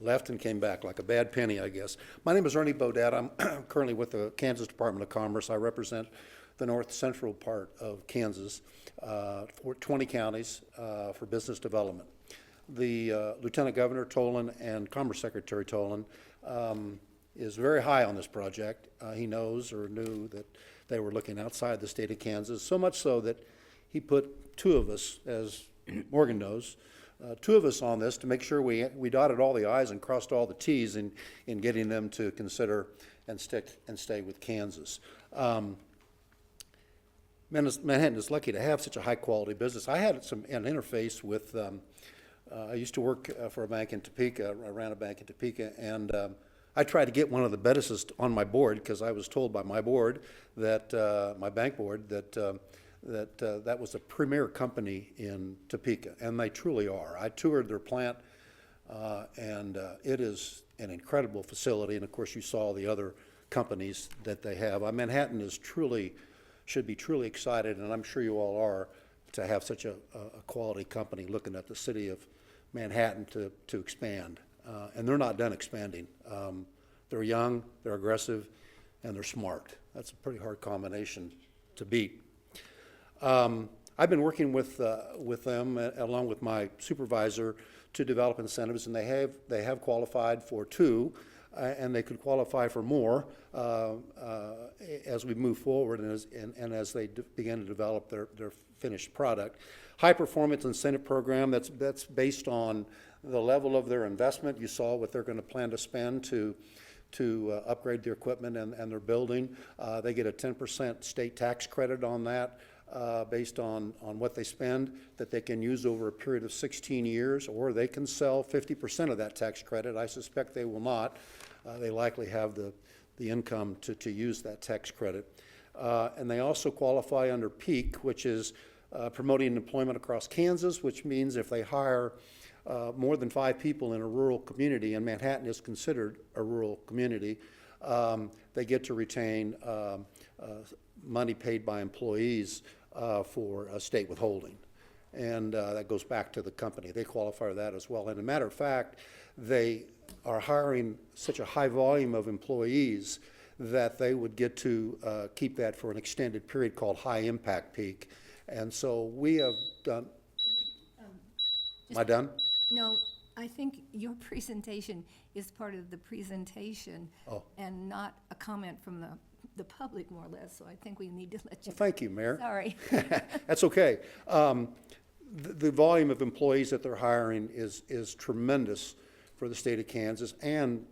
Left and came back like a bad penny, I guess. My name is Ernie Bodette. I'm currently with the Kansas Department of Commerce. I represent the north central part of Kansas for 20 counties for business development. The Lieutenant Governor Tolan and Commerce Secretary Tolan is very high on this project. He knows or knew that they were looking outside the state of Kansas, so much so that he put two of us, as Morgan knows, two of us on this to make sure we dotted all the I's and crossed all the T's in getting them to consider and stay with Kansas. Manhattan is lucky to have such a high-quality business. I had an interface with, I used to work for a bank in Topeka. I ran a bank in Topeka, and I tried to get one of the Bettes's on my board because I was told by my board that, my bank board, that was a premier company in Topeka, and they truly are. I toured their plant, and it is an incredible facility, and of course you saw the other companies that they have. Manhattan is should be truly excited, and I'm sure you all are, to have such a quality company looking at the city of Manhattan to expand. And they're not done expanding. They're young, they're aggressive, and they're smart. That's a pretty hard combination to beat. I've been working with them along with my supervisor to develop incentives, and they have qualified for 2, and they could qualify for more as we move forward and as they begin to develop their finished product. High performance incentive program that's based on the level of their investment. You saw what they're going to plan to spend to upgrade their equipment and their building. They get a 10% state tax credit on that. Based on what they spend, that they can use over a period of 16 years, or they can sell 50% of that tax credit. I suspect they will not. They likely have the income to use that tax credit. And they also qualify under PEAK, which is promoting employment across Kansas, which means if they hire more than 5 people in a rural community, and Manhattan is considered a rural community, they get to retain money paid by employees for state withholding. And that goes back to the company. They qualify for that as well. And as a matter of fact, they are hiring such a high volume of employees that they would get to keep that for an extended period called high impact peak. And so we have done, am I done? No, I think your presentation is part of the presentation and not a comment from the public, more or less, so I think we need to let you. Well, thank you, Mayor. Sorry. That's okay. The volume of employees that they're hiring is tremendous for the state of Kansas and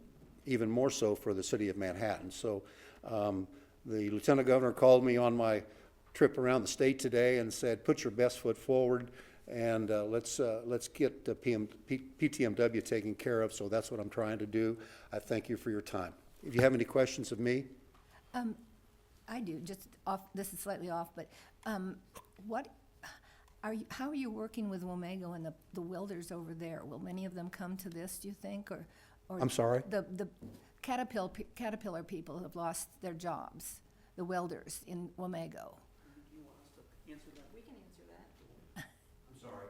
even more so for the city of Manhattan. So the Lieutenant Governor called me on my trip around the state today and said, put your best foot forward and let's get the PTMW taken care of. So that's what I'm trying to do. I thank you for your time. If you have any questions of me? I do, just off, this is slightly off, but how are you working with Wamego and the welders over there? Will many of them come to this, do you think, or I'm sorry? The Caterpillar people have lost their jobs, the welders in Wamego. We can answer that. I'm sorry.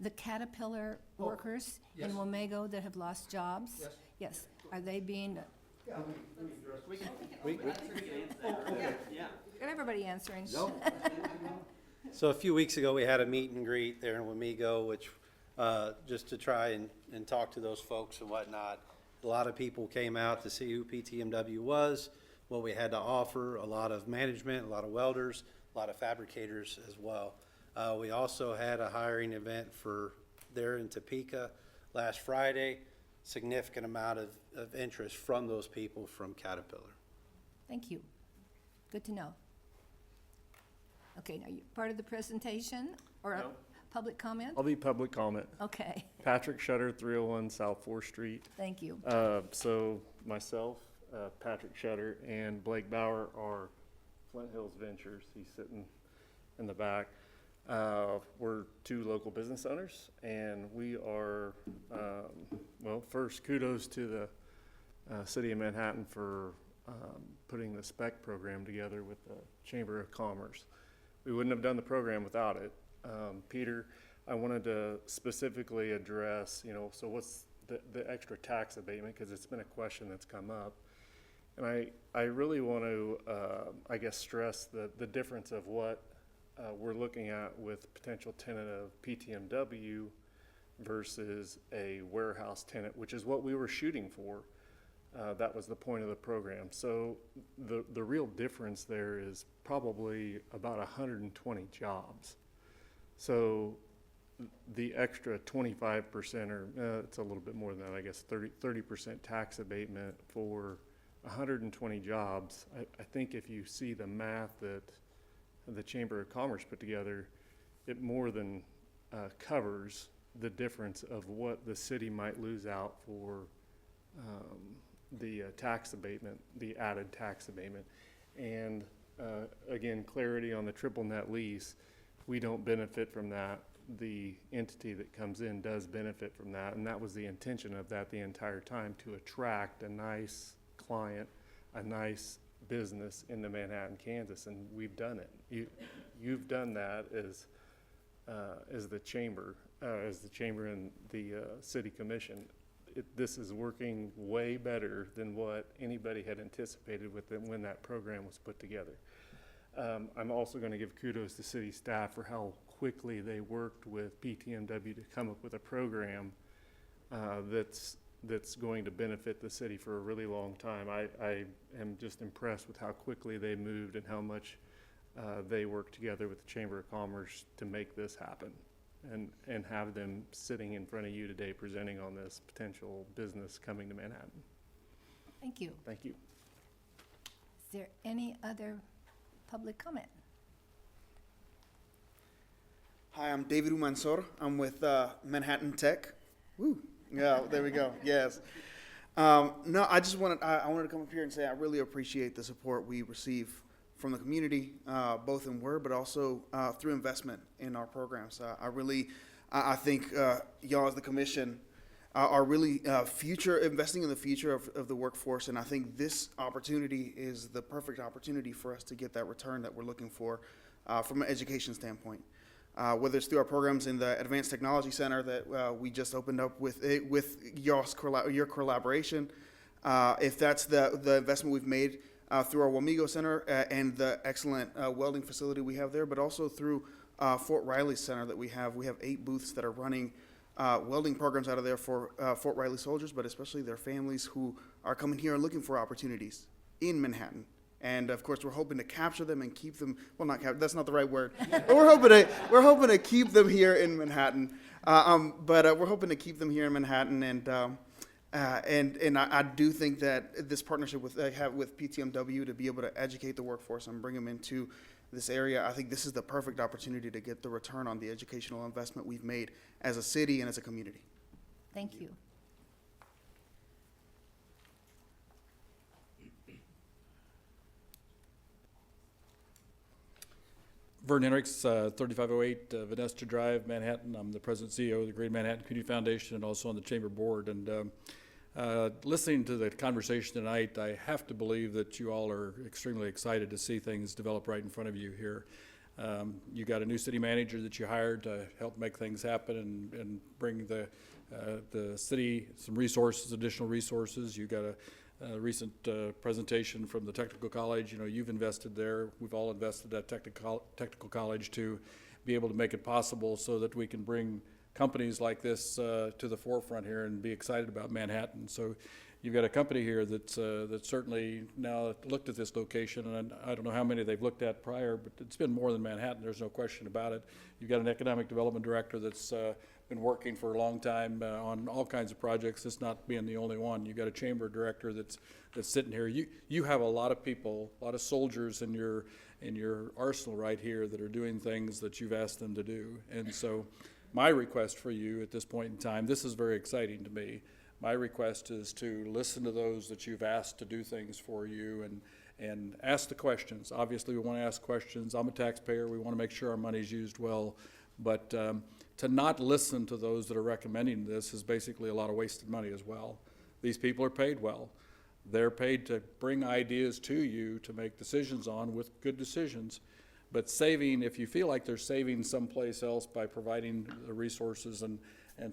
The Caterpillar workers in Wamego that have lost jobs? Yes. Yes. Are they being? Got everybody answering. No. So a few weeks ago, we had a meet and greet there in Wamego, which just to try and talk to those folks and whatnot. A lot of people came out to see who PTMW was, what we had to offer, a lot of management, a lot of welders, a lot of fabricators as well. We also had a hiring event for there in Topeka last Friday. Significant amount of interest from those people from Caterpillar. Thank you. Good to know. Okay, now you part of the presentation or No. public comment? I'll be public comment. Okay, Patrick Shutter, 301 South 4th Street. thank you. So myself, Patrick Shutter, and Blake Bauer are Flint Hills Ventures. He's sitting in the back. We're two local business owners, and we are, well, first, kudos to the City of Manhattan for putting the SPEC program together with the Chamber of Commerce. We wouldn't have done the program without it. Peter, I wanted to specifically address, so what's the extra tax abatement, because it's been a question that's come up. And I really want to, I guess, stress the difference of what we're looking at with potential tenant of PTMW versus a warehouse tenant, which is what we were shooting for. That was the point of the program. So the real difference there is probably about 120 jobs. So the extra 25%, or it's a little bit more than that, I guess, 30% tax abatement for 120 jobs. I think if you see the math that the Chamber of Commerce put together, it more than covers the difference of what the city might lose out for the tax abatement, the added tax abatement. And again, clarity on the triple net lease, we don't benefit from that. The entity that comes in does benefit from that, and that was the intention of that the entire time, to attract a nice client, a nice business into Manhattan, Kansas, and we've done it. You've done that as the chamber and the city commission. This is working way better than what anybody had anticipated with it when that program was put together. I'm also going to give kudos to city staff for how quickly they worked with PTMW to come up with a program that's going to benefit the city for a really long time. I am just impressed with how quickly they moved and how much they worked together with the Chamber of Commerce to make this happen, and have them sitting in front of you today presenting on this potential business coming to Manhattan. Thank you. Thank you. Is there any other public comment? Hi, I'm David Umansor. I'm with Manhattan Tech. Woo. Yeah, there we go. Yes. No, I wanted to come up here and say I really appreciate the support we receive from the community, both in word, but also through investment in our programs. I think y'all as the commission are really investing in the future of the workforce. And I think this opportunity is the perfect opportunity for us to get that return that we're looking for from an education standpoint. Whether it's through our programs in the Advanced Technology Center that we just opened up with your collaboration, if that's the investment we've made through our Wamego Center and the excellent welding facility we have there, but also through Fort Riley Center that we have. We have 8 booths that are running welding programs out of there for Fort Riley soldiers, but especially their families who are coming here and looking for opportunities in Manhattan. And of course, we're hoping to capture them and keep them. Well, that's not the right word. But we're hoping to keep them here in Manhattan. But we're hoping to keep them here in Manhattan, and I do think that this partnership with PTMW to be able to educate the workforce and bring them into this area, I think this is the perfect opportunity to get the return on the educational investment we've made as a city and as a community. Thank you. Vern Hendricks, 3508 Vanessa Drive, Manhattan. I'm the president and CEO of the Great Manhattan Community Foundation and also on the Chamber Board. And listening to the conversation tonight, I have to believe that you all are extremely excited to see things develop right in front of you here. You got a new city manager that you hired to help make things happen and bring the city some resources, additional resources. You got a recent presentation from the technical college. You know, you've invested there. We've all invested at technical college to be able to make it possible so that we can bring companies like this to the forefront here and be excited about Manhattan. So you've got a company here that's certainly now looked at this location, and I don't know how many they've looked at prior, but it's been more than Manhattan. There's no question about it. You've got an economic development director that's been working for a long time on all kinds of projects, this not being the only one. You've got a chamber director that's sitting here. You have a lot of people, a lot of soldiers in your arsenal right here that are doing things that you've asked them to do. And so my request for you at this point in time, this is very exciting to me. My request is to listen to those that you've asked to do things for you and ask the questions. Obviously, we want to ask questions. I'm a taxpayer. We want to make sure our money's used well. But to not listen to those that are recommending this is basically a lot of wasted money as well. These people are paid well. They're paid to bring ideas to you to make decisions on with good decisions. But saving, if you feel like they're saving someplace else by providing the resources and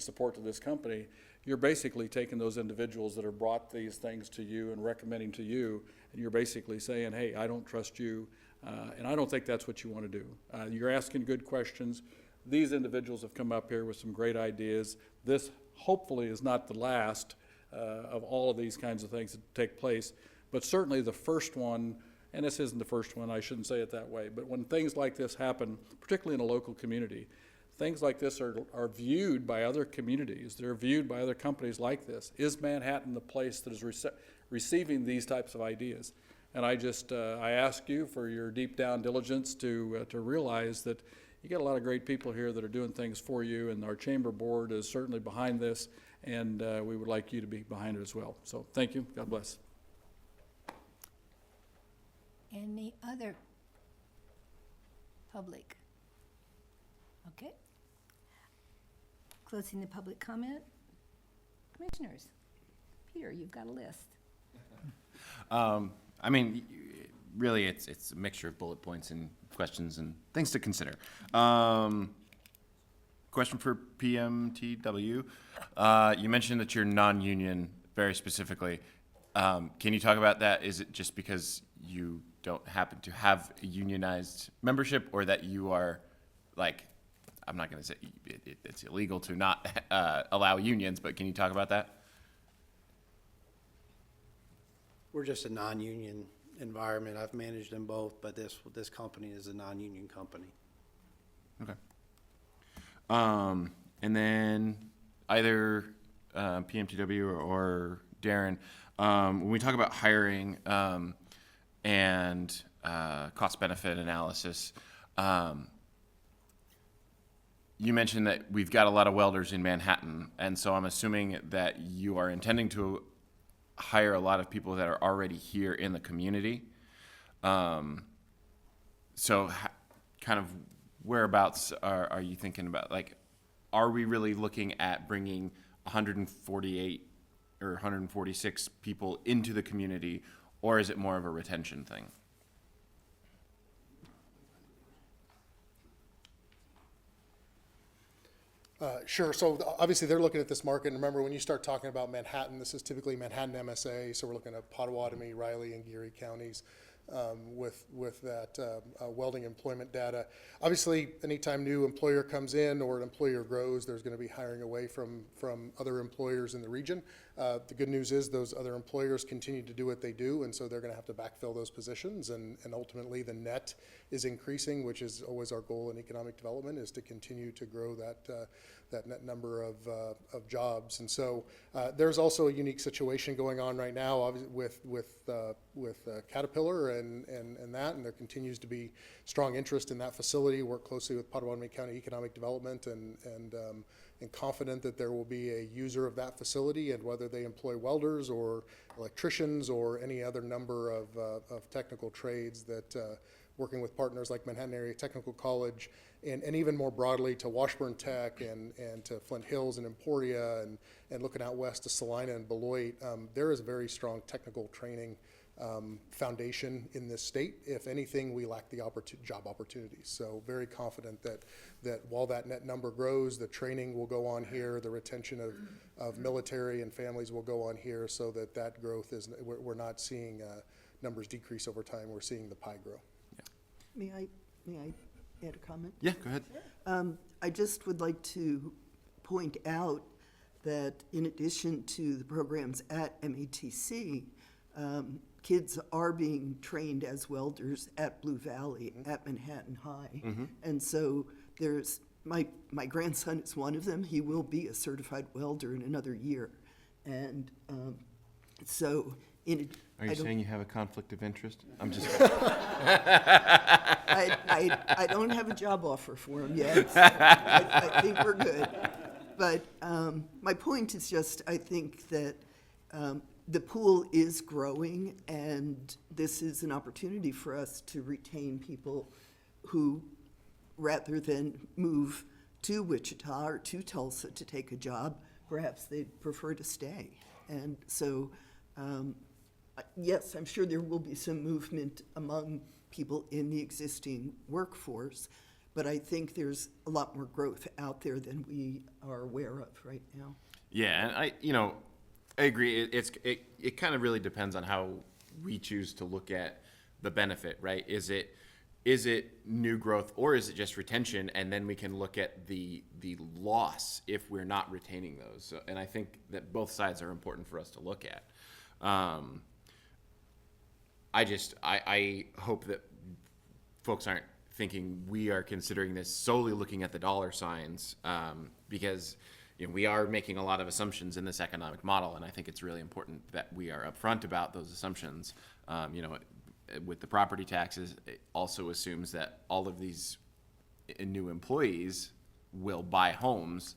support to this company, you're basically taking those individuals that have brought these things to you and recommending to you, and you're basically saying, hey, I don't trust you, and I don't think that's what you want to do. You're asking good questions. These individuals have come up here with some great ideas. This hopefully is not the last of all of these kinds of things that take place, but certainly the first one, and this isn't the first one, I shouldn't say it that way, but when things like this happen, particularly in a local community, things like this are viewed by other communities. They're viewed by other companies like this. Is Manhattan the place that is receiving these types of ideas? And I ask you for your deep down diligence to realize that you got a lot of great people here that are doing things for you, and our chamber board is certainly behind this, and we would like you to be behind it as well. So thank you. God bless. Any other public? Okay. Closing the public comment. Commissioners, Peter, you've got a list. I mean, really, it's a mixture of bullet points and questions and things to consider. Question for PMTW. You mentioned that you're non-union very specifically. Can you talk about that? Is it just because you don't happen to have a unionized membership, or that you are, like, I'm not going to say it's illegal to not allow unions, but can you talk about that? We're just a non-union environment. I've managed them both, but this company is a non-union company. Okay. And then either PMTW or Darren, when we talk about hiring and cost-benefit analysis, you mentioned that we've got a lot of welders in Manhattan, and so I'm assuming that you are intending to hire a lot of people that are already here in the community. So kind of whereabouts are you thinking about? Like, are we really looking at bringing 148 or 146 people into the community, or is it more of a retention thing? Sure. So obviously they're looking at this market. And remember, when you start talking about Manhattan, this is typically Manhattan MSA. So we're looking at Potawatomi, Riley, and Geary counties with that welding employment data. Obviously, anytime new employer comes in or an employer grows, there's going to be hiring away from other employers in the region. The good news is those other employers continue to do what they do, and so they're going to have to backfill those positions. And ultimately, the net is increasing, which is always our goal in economic development, is to continue to grow that net number of jobs. And so there's also a unique situation going on right now, obviously, with Caterpillar and that, and there continues to be strong interest in that facility. Work closely with Potawatomi County Economic Development and confident that there will be a user of that facility, and whether they employ welders or electricians or any other number of technical trades, that working with partners like Manhattan Area Technical College and even more broadly to Washburn Tech and to Flint Hills and Emporia and looking out west to Salina and Beloit, there is a very strong technical training foundation in this state. If anything, we lack the job opportunities. So very confident that while that net number grows, the training will go on here, the retention of military and families will go on here, so that growth is, we're not seeing numbers decrease over time, we're seeing the pie grow. May I add a comment? Yeah, go ahead. I just would like to point out that in addition to the programs at MATC, kids are being trained as welders at Blue Valley, at Manhattan High. And so there's, my grandson is one of them. He will be a certified welder in another year. And so Are you saying you have a conflict of interest? I'm just. I don't have a job offer for him yet. So I think we're good. But my point is just, I think that the pool is growing, and this is an opportunity for us to retain people who, rather than move to Wichita or to Tulsa to take a job, perhaps they'd prefer to stay. And so, yes, I'm sure there will be some movement among people in the existing workforce, but I think there's a lot more growth out there than we are aware of right now. Yeah, and I agree. It kind of really depends on how we choose to look at the benefit, right? Is it new growth, or is it just retention? And then we can look at the loss if we're not retaining those. So, and I think that both sides are important for us to look at. I hope that folks aren't thinking we are considering this solely looking at the dollar signs, because we are making a lot of assumptions in this economic model, and I think it's really important that we are upfront about those assumptions. With the property taxes, it also assumes that all of these new employees will buy homes,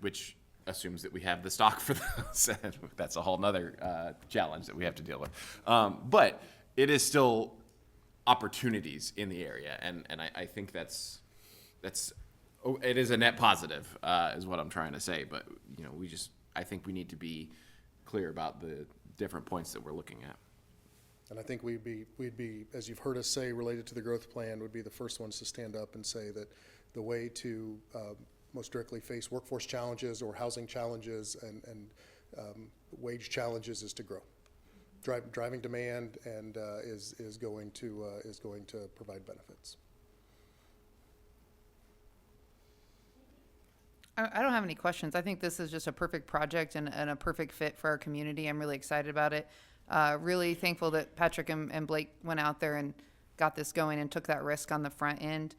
which assumes that we have the stock for those. That's a whole nother challenge that we have to deal with. But it is still opportunities in the area, and I think it is a net positive, is what I'm trying to say. But I think we need to be clear about the different points that we're looking at. And I think we'd be, as you've heard us say, related to the growth plan, would be the first ones to stand up and say that the way to most directly face workforce challenges or housing challenges and wage challenges is to grow. Driving demand and is going to provide benefits. I don't have any questions. I think this is just a perfect project and a perfect fit for our community. I'm really excited about it. Really thankful that Patrick and Blake went out there and got this going and took that risk on the front end.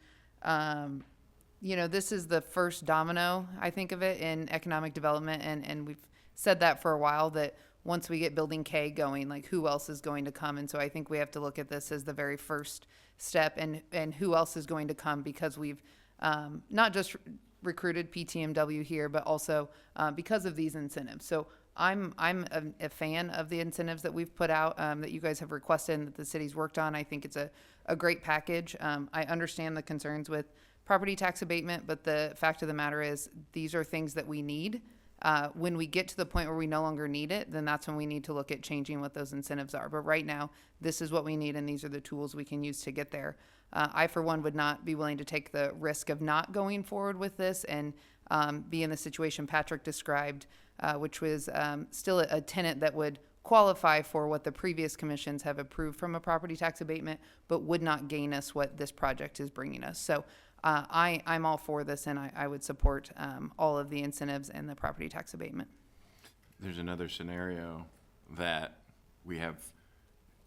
This is the first domino, I think of it, in economic development, and we've said that for a while, that once we get Building K going, like, who else is going to come? And so I think we have to look at this as the very first step, and who else is going to come, because we've not just recruited PTMW here, but also because of these incentives. So I'm a fan of the incentives that we've put out, that you guys have requested and that the city's worked on. I think it's a great package. I understand the concerns with property tax abatement, but the fact of the matter is these are things that we need. When we get to the point where we no longer need it, then that's when we need to look at changing what those incentives are. But right now, this is what we need, and these are the tools we can use to get there. I, for one, would not be willing to take the risk of not going forward with this and be in the situation Patrick described, which was still a tenant that would qualify for what the previous commissions have approved from a property tax abatement, but would not gain us what this project is bringing us. So I'm all for this, and I would support all of the incentives and the property tax abatement. There's another scenario that we have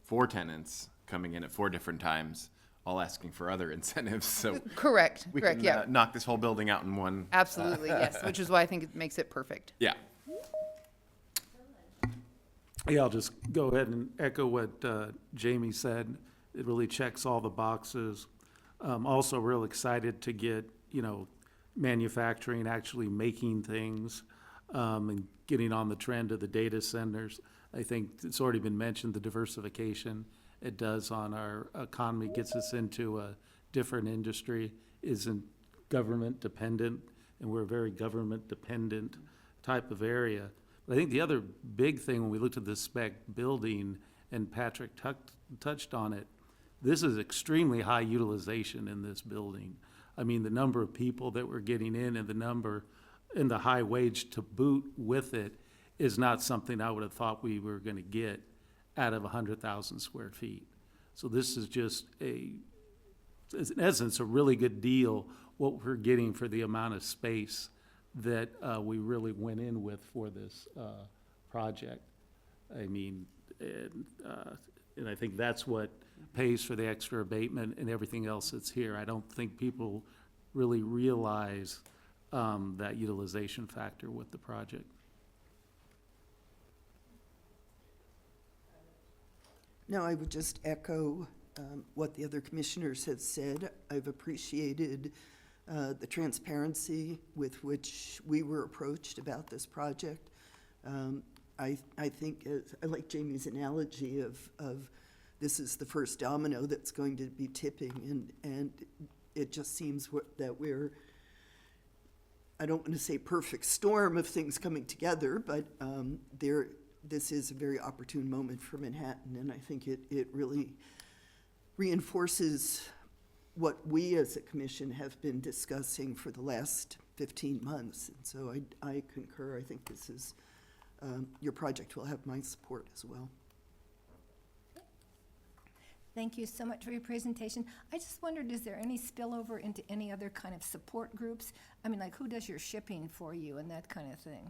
4 tenants coming in at 4 different times, all asking for other incentives. So Correct. we Correct. can Yeah. knock this whole building out in one. Absolutely. Yes. Which is why I think it makes it perfect. Yeah. Yeah, I'll just go ahead and echo what Jamie said. It really checks all the boxes. Also real excited to get, manufacturing, actually making things, and getting on the trend of the data centers. I think it's already been mentioned, the diversification it does on our economy, gets us into a different industry, isn't government dependent, and we're a very government dependent type of area. But I think the other big thing when we looked at this spec building, and Patrick touched on it, this is extremely high utilization in this building. I mean, the number of people that we're getting in and the number and the high wage to boot with it is not something I would have thought we were going to get out of 100,000 square feet. So this is just in essence, a really good deal, what we're getting for the amount of space that we really went in with for this project. I mean, and I think that's what pays for the extra abatement and everything else that's here. I don't think people really realize that utilization factor with the project. No, I would just echo what the other commissioners have said. I've appreciated the transparency with which we were approached about this project. I think, I like Jamie's analogy of this is the first domino that's going to be tipping, and it just seems that we're, I don't want to say perfect storm of things coming together, but this is a very opportune moment for Manhattan, and I think it really reinforces what we as a commission have been discussing for the last 15 months. And so I concur. I think this is, your project will have my support as well. Thank you so much for your presentation. I just wondered, is there any spillover into any other kind of support groups? I mean, like, who does your shipping for you and that kind of thing?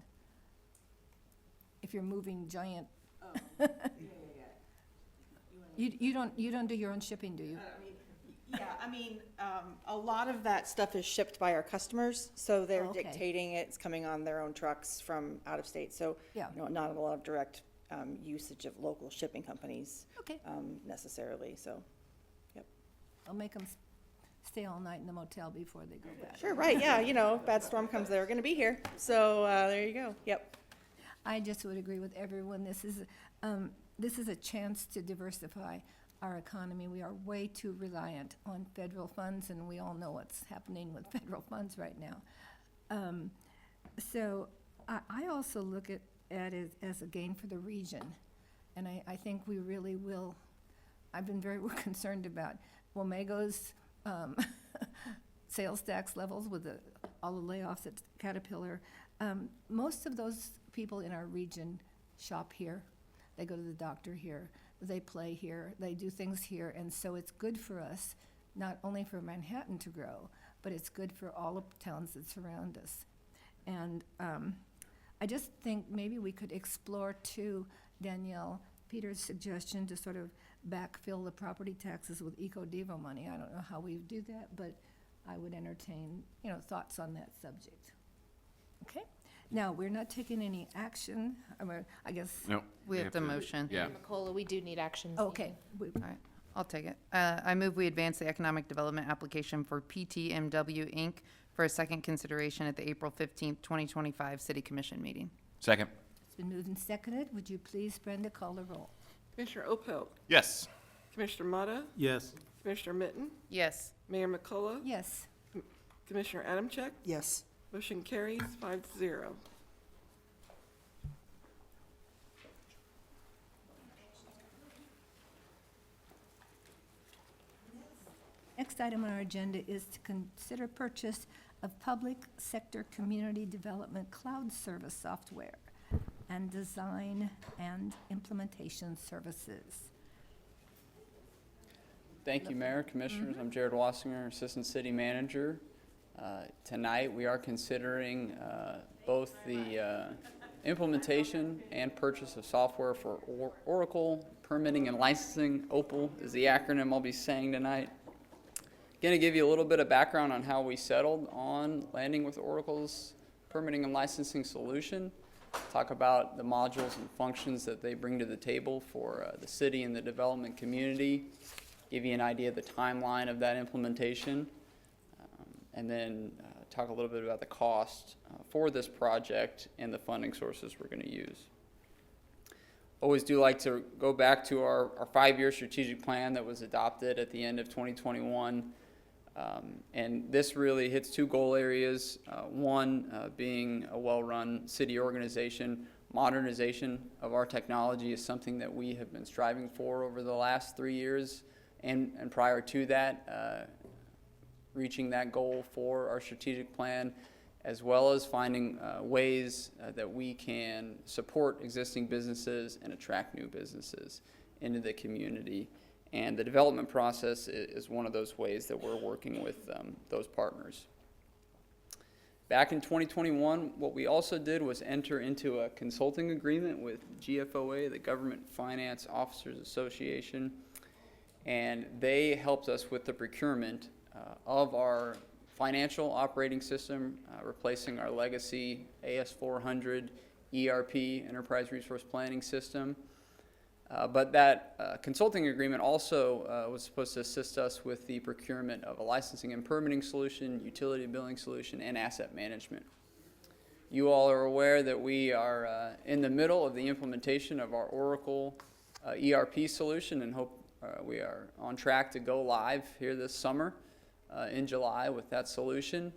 If you're moving giant. You don't do your own shipping, do you? A lot of that stuff is shipped by our customers, so they're Okay. dictating it. It's coming on their own trucks from out of state. So, Yeah. not a lot of direct usage of local shipping companies Okay. necessarily. So, yep. I'll make them stay all night in the motel before they go back. Sure, right, yeah, bad storm comes, they're gonna be here. So, there you go, yep. I just would agree with everyone. This is a chance to diversify our economy. We are way too reliant on federal funds, and we all know what's happening with federal funds right now. So I also look at it as a gain for the region, and I think we really will. I've been very concerned about Womego's sales tax levels with all the layoffs at Caterpillar. Most of those people in our region shop here. They go to the doctor here. They play here. They do things here. And so it's good for us, not only for Manhattan to grow, but it's good for all the towns that surround us. And I just think maybe we could explore, too, Danielle, Peter's suggestion to sort of backfill the property taxes with Eco-Devo money. I don't know how we do that, but I would entertain, thoughts on that subject. Okay? Now, we're not taking any action. I guess. No. We have the motion. Yeah. McCullough, we do need action. Okay. All right, I'll take it. I move we advance the economic development application for PTMW, Inc. for a second consideration at the April 15th, 2025 City Commission meeting. Second. It's been moved and seconded. Would you please, Brenda, call the roll? Commissioner Opel, Yes. Commissioner Motta, Yes. Commissioner Mitten, Yes. Mayor McCullough, Yes. Commissioner Adamczyk. Yes. Motion carries 5-0. Next item on our agenda is to consider purchase of public sector community development cloud service software and design and implementation services. Thank you, Mayor, Commissioners. I'm Jared Wassinger, Assistant City Manager. Tonight, we are considering both the implementation and purchase of software for Oracle permitting and licensing. OPAL is the acronym I'll be saying tonight. Going to give you a little bit of background on how we settled on landing with Oracle's permitting and licensing solution. Talk about the modules and functions that they bring to the table for the city and the development community. Give you an idea of the timeline of that implementation. And then talk a little bit about the cost for this project and the funding sources we're going to use. Always do like to go back to our 5-year strategic plan that was adopted at the end of 2021. And this really hits 2 goal areas. One being a well-run city organization. Modernization of our technology is something that we have been striving for over the last 3 years. And prior to that, reaching that goal for our strategic plan, as well as finding ways that we can support existing businesses and attract new businesses into the community. And the development process is one of those ways that we're working with those partners. Back in 2021, what we also did was enter into a consulting agreement with GFOA, the Government Finance Officers Association, and they helped us with the procurement of our financial operating system, replacing our legacy AS400 ERP, Enterprise Resource Planning System. But that consulting agreement also was supposed to assist us with the procurement of a licensing and permitting solution, utility billing solution, and asset management. You all are aware that we are in the middle of the implementation of our Oracle ERP solution, and hope we are on track to go live here this summer in July with that solution.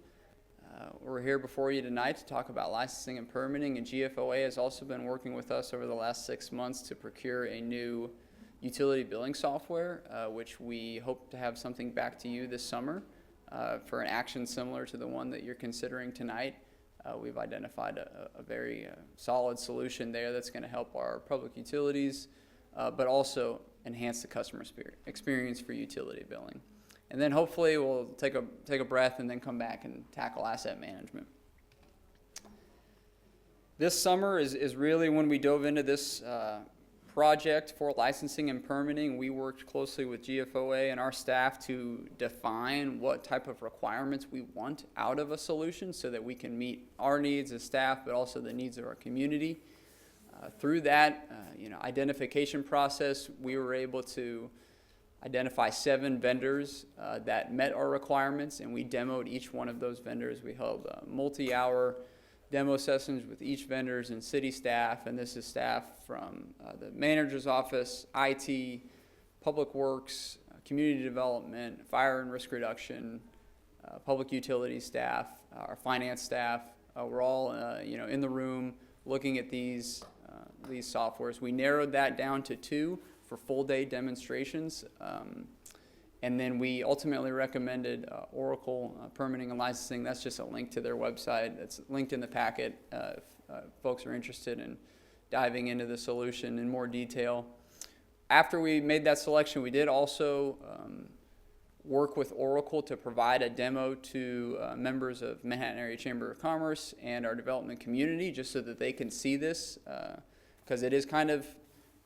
We're here before you tonight to talk about licensing and permitting, and GFOA has also been working with us over the last 6 months to procure a new utility billing software, which we hope to have something back to you this summer for an action similar to the one that you're considering tonight. We've identified a very solid solution there that's going to help our public utilities, but also enhance the customer experience for utility billing. And then hopefully we'll take a breath and then come back and tackle asset management. This summer is really when we dove into this project for licensing and permitting. We worked closely with GFOA and our staff to define what type of requirements we want out of a solution so that we can meet our needs as staff, but also the needs of our community. Through that identification process, we were able to identify 7 vendors that met our requirements, and we demoed each one of those vendors. We held multi-hour demo sessions with each vendors and city staff, and this is staff from the manager's office, IT, public works, community development, fire and risk reduction, public utility staff, our finance staff. We're all in the room looking at these softwares. We narrowed that down to 2 for full-day demonstrations, and then we ultimately recommended Oracle permitting and licensing. That's just a link to their website. It's linked in the packet if folks are interested in diving into the solution in more detail. After we made that selection, we did also work with Oracle to provide a demo to members of Manhattan Area Chamber of Commerce and our development community, just so that they can see this, because it is kind of,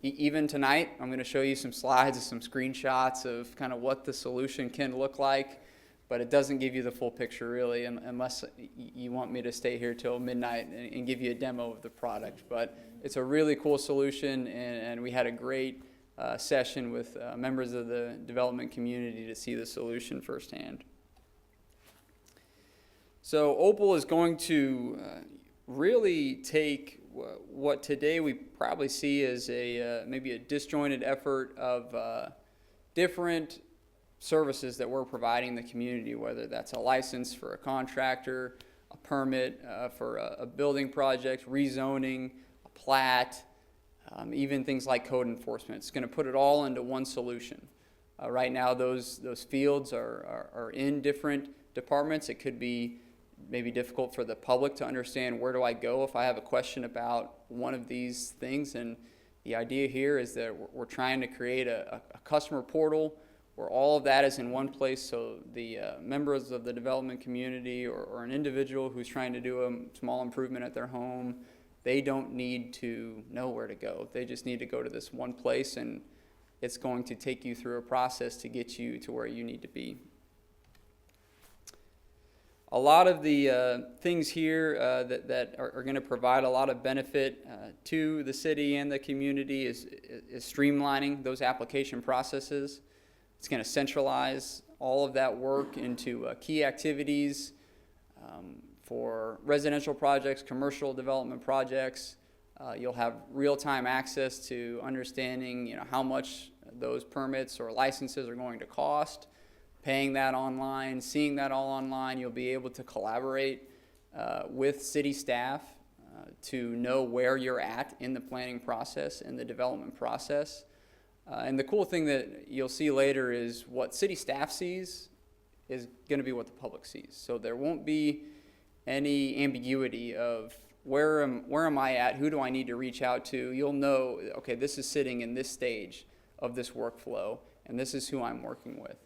even tonight, I'm going to show you some slides and some screenshots of kind of what the solution can look like, but it doesn't give you the full picture really, unless you want me to stay here till midnight and give you a demo of the product. But it's a really cool solution, and we had a great session with members of the development community to see the solution firsthand. So OPAL is going to really take what today we probably see as maybe a disjointed effort of different services that we're providing the community, whether that's a license for a contractor, a permit for a building project, rezoning, a plat, even things like code enforcement. It's going to put it all into one solution. Right now, those fields are in different departments. It could be maybe difficult for the public to understand, where do I go if I have a question about one of these things. And the idea here is that we're trying to create a customer portal where all of that is in one place, so the members of the development community or an individual who's trying to do a small improvement at their home, they don't need to know where to go. They just need to go to this one place, and it's going to take you through a process to get you to where you need to be. A lot of the things here that are going to provide a lot of benefit to the city and the community is streamlining those application processes. It's going to centralize all of that work into key activities for residential projects, commercial development projects. You'll have real-time access to understanding, how much those permits or licenses are going to cost, paying that online, seeing that all online. You'll be able to collaborate with city staff to know where you're at in the planning process and the development process. And the cool thing that you'll see later is what city staff sees is going to be what the public sees. So there won't be any ambiguity of where am I at, who do I need to reach out to. You'll know, okay, this is sitting in this stage of this workflow, and this is who I'm working with.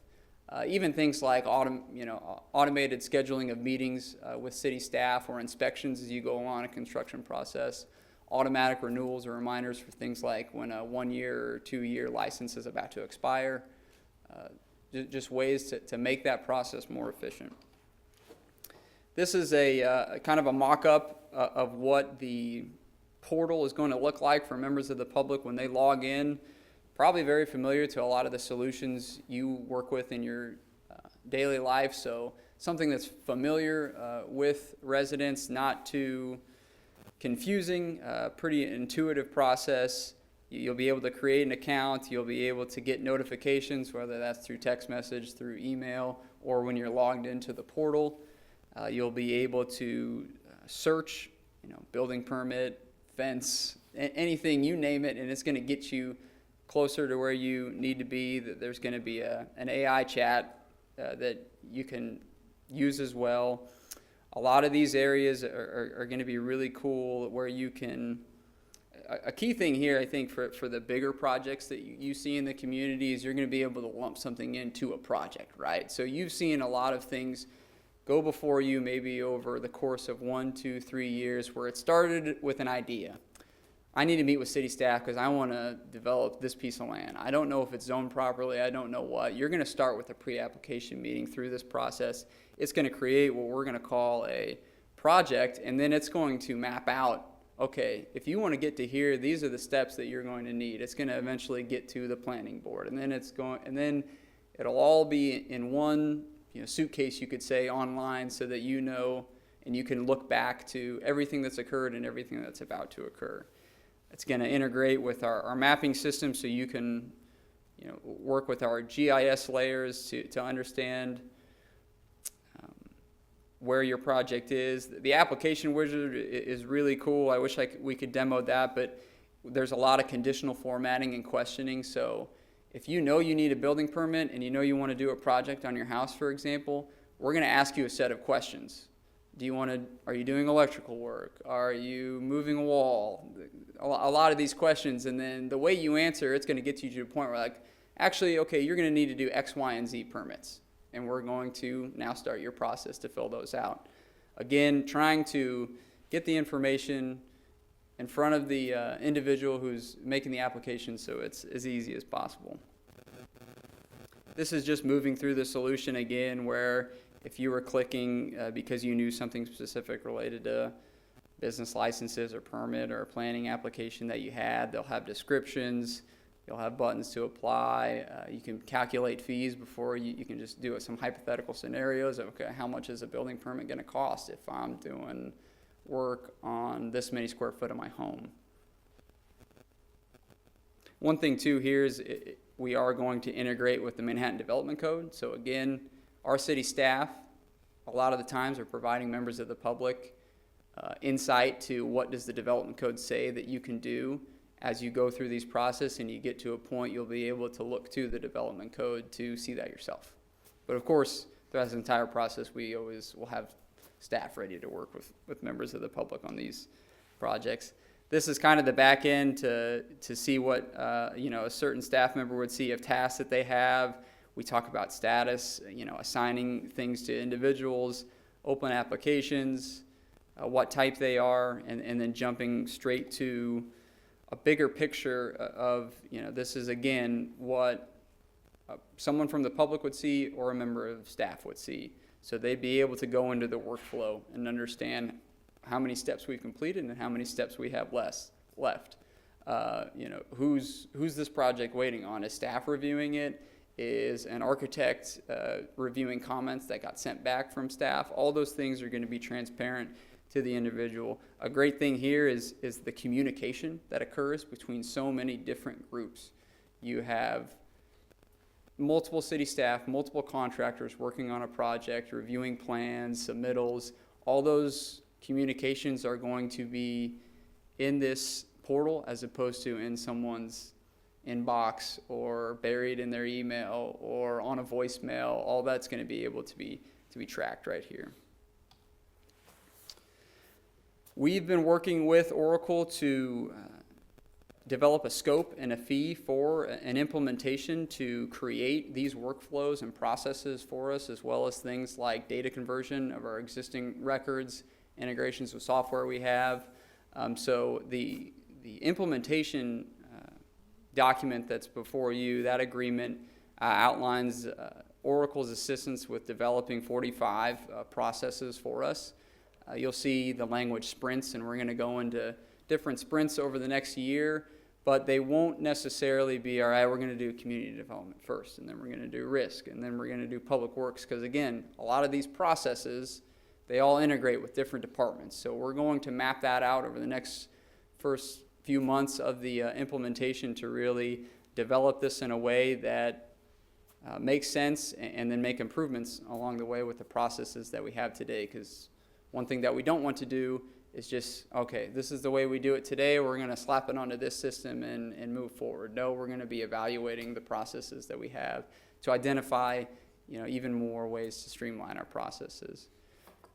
Even things like automated scheduling of meetings with city staff or inspections as you go along a construction process, automatic renewals or reminders for things like when a 1-year or 2-year license is about to expire, just ways to make that process more efficient. This is a kind of a mock-up of what the portal is going to look like for members of the public when they log in. Probably very familiar to a lot of the solutions you work with in your daily life, so something that's familiar with residents, not too confusing, pretty intuitive process. You'll be able to create an account, you'll be able to get notifications, whether that's through text message, through email, or when you're logged into the portal. You'll be able to search, building permit, fence, anything, you name it, and it's going to get you closer to where you need to be. There's going to be an AI chat that you can use as well. A lot of these areas are going to be really cool where you can, a key thing here, I think, for the bigger projects that you see in the community is you're going to be able to lump something into a project, right? So you've seen a lot of things go before you maybe over the course of 1, 2, 3 years where it started with an idea. I need to meet with city staff because I want to develop this piece of land. I don't know if it's zoned properly. I don't know what. You're going to start with a pre-application meeting through this process. It's going to create what we're going to call a project, and then it's going to map out, okay, if you want to get to here, these are the steps that you're going to need. It's going to eventually get to the planning board, and then it'll all be in one suitcase, you could say, online, so that you know and you can look back to everything that's occurred and everything that's about to occur. It's going to integrate with our mapping system, so you can work with our GIS layers to understand where your project is. The application wizard is really cool. I wish we could demo that, but there's a lot of conditional formatting and questioning. So if you need a building permit and you want to do a project on your house, for example, we're going to ask you a set of questions. Are you doing electrical work? Are you moving a wall? A lot of these questions, and then the way you answer, it's going to get you to a point where actually, okay, you're going to need to do X, Y, and Z permits. And we're going to now start your process to fill those out. Again, trying to get the information in front of the individual who's making the application so it's as easy as possible. This is just moving through the solution again, where if you were clicking because you knew something specific related to business licenses or permit or a planning application that you had, they'll have descriptions. You'll have buttons to apply. You can calculate fees before you can just do some hypothetical scenarios of, okay, how much is a building permit going to cost if I'm doing work on this many square foot of my home. One thing too here is we are going to integrate with the Manhattan Development Code. So again, our city staff a lot of the times are providing members of the public insight to what does the development code say that you can do as you go through these process and you get to a point, you'll be able to look to the development code to see that yourself. But of course, throughout this entire process, we always will have staff ready to work with members of the public on these projects. This is kind of the back end to see what a certain staff member would see of tasks that they have. We talk about status, assigning things to individuals, open applications, what type they are, and then jumping straight to a bigger picture of, this is again what someone from the public would see or a member of staff would see. So they'd be able to go into the workflow and understand how many steps we've completed and how many steps we have left. Who's this project waiting on? Is staff reviewing it? Is an architect reviewing comments that got sent back from staff? All those things are going to be transparent to the individual. A great thing here is the communication that occurs between so many different groups. You have multiple city staff, multiple contractors working on a project, reviewing plans, submittals. All those communications are going to be in this portal as opposed to in someone's inbox or buried in their email or on a voicemail. All that's going to be able to be tracked right here. We've been working with Oracle to develop a scope and a fee for an implementation to create these workflows and processes for us, as well as things like data conversion of our existing records, integrations with software we have. So the implementation document that's before you, that agreement outlines Oracle's assistance with developing 45 processes for us. You'll see the language sprints, and we're going to go into different sprints over the next year, but they won't necessarily be, all right, we're going to do community development first, and then we're going to do risk, and then we're going to do public works, because again, a lot of these processes, they all integrate with different departments. So we're going to map that out over the next first few months of the implementation to really develop this in a way that makes sense, and then make improvements along the way with the processes that we have today, because one thing that we don't want to do is just, okay, this is the way we do it today, we're going to slap it onto this system and move forward. No, we're going to be evaluating the processes that we have to identify, even more ways to streamline our processes.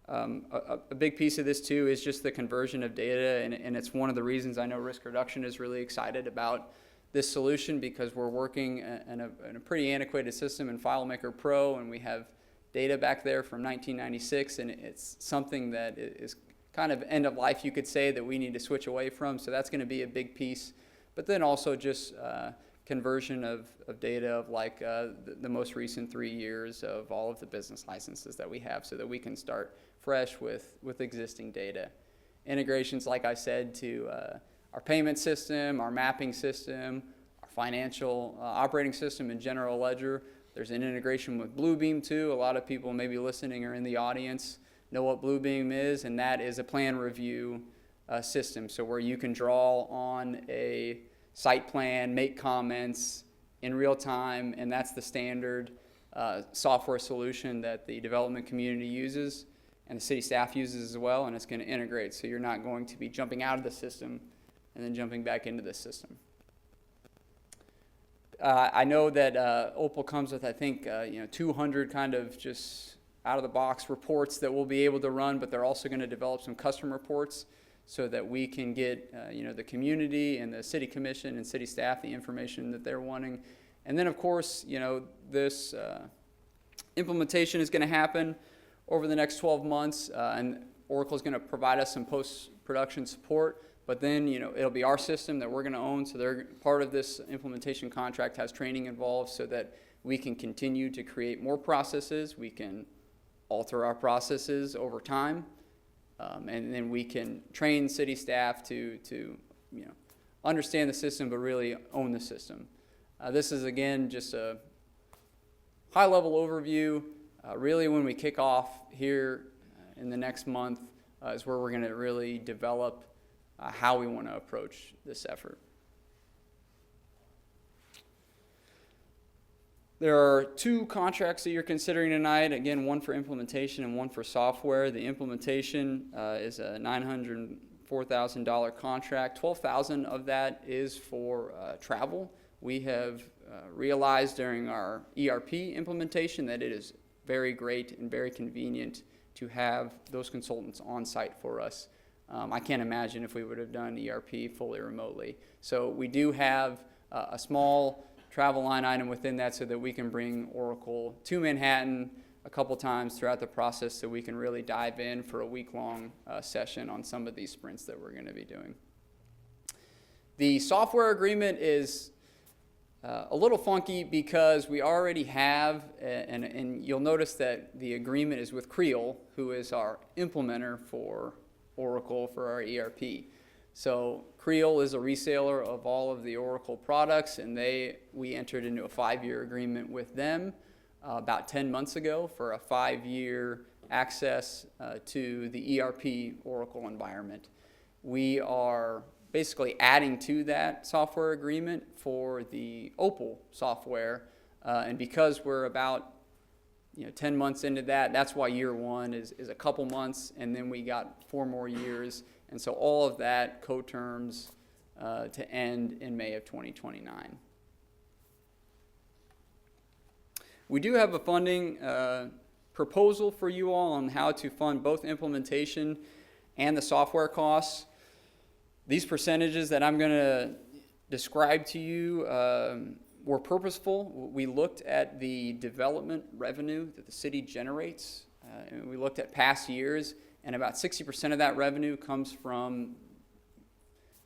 A big piece of this too is just the conversion of data, and it's one of the reasons I know Risk Reduction is really excited about this solution, because we're working in a pretty antiquated system in FileMaker Pro, and we have data back there from 1996, and it's something that is kind of end of life, you could say, that we need to switch away from. So that's going to be a big piece. But then also just conversion of data of like the most recent 3 years of all of the business licenses that we have, so that we can start fresh with existing data. Integrations, like I said, to our payment system, our mapping system, our financial operating system, and general ledger. There's an integration with Bluebeam too. A lot of people maybe listening or in the audience know what Bluebeam is, and that is a plan review system. So where you can draw on a site plan, make comments in real time, and that's the standard software solution that the development community uses and the city staff uses as well, and it's going to integrate. So you're not going to be jumping out of the system and then jumping back into the system. I know that Opal comes with, I think, 200 kind of just out-of-the-box reports that we'll be able to run, but they're also going to develop some custom reports so that we can get the community and the city commission and city staff the information that they're wanting. And then, of course, this implementation is going to happen over the next 12 months, and Oracle is going to provide us some post-production support. But then, it'll be our system that we're going to own. So they're part of this implementation contract has training involved so that we can continue to create more processes. We can alter our processes over time. And then we can train city staff to understand the system, but really own the system. This is, again, just a high-level overview. Really, when we kick off here in the next month is where we're going to really develop how we want to approach this effort. There are 2 contracts that you're considering tonight. Again, one for implementation and one for software. The implementation is a $940,000 $4,000 contract. $12,000 of that is for travel. We have realized during our ERP implementation that it is very great and very convenient to have those consultants on site for us. I can't imagine if we would have done ERP fully remotely. So we do have a small travel line item within that so that we can bring Oracle to Manhattan a couple times throughout the process so we can really dive in for a week-long session on some of these sprints that we're going to be doing. The software agreement is a little funky because we already have, and you'll notice that the agreement is with Creel, who is our implementer for Oracle for our ERP. So Creel is a reseller of all of the Oracle products, and we entered into a 5-year agreement with them about 10 months ago for a 5-year access to the ERP Oracle environment. We are basically adding to that software agreement for the Opal software, and because we're about 10 months into that, that's why year 1 is a couple months, and then we got 4 more years, and so all of that co-terms to end in May of 2029. We do have a funding proposal for you all on how to fund both implementation and the software costs. These percentages that I'm going to describe to you were purposeful. We looked at the development revenue that the city generates, and we looked at past years, and about 60% of that revenue comes from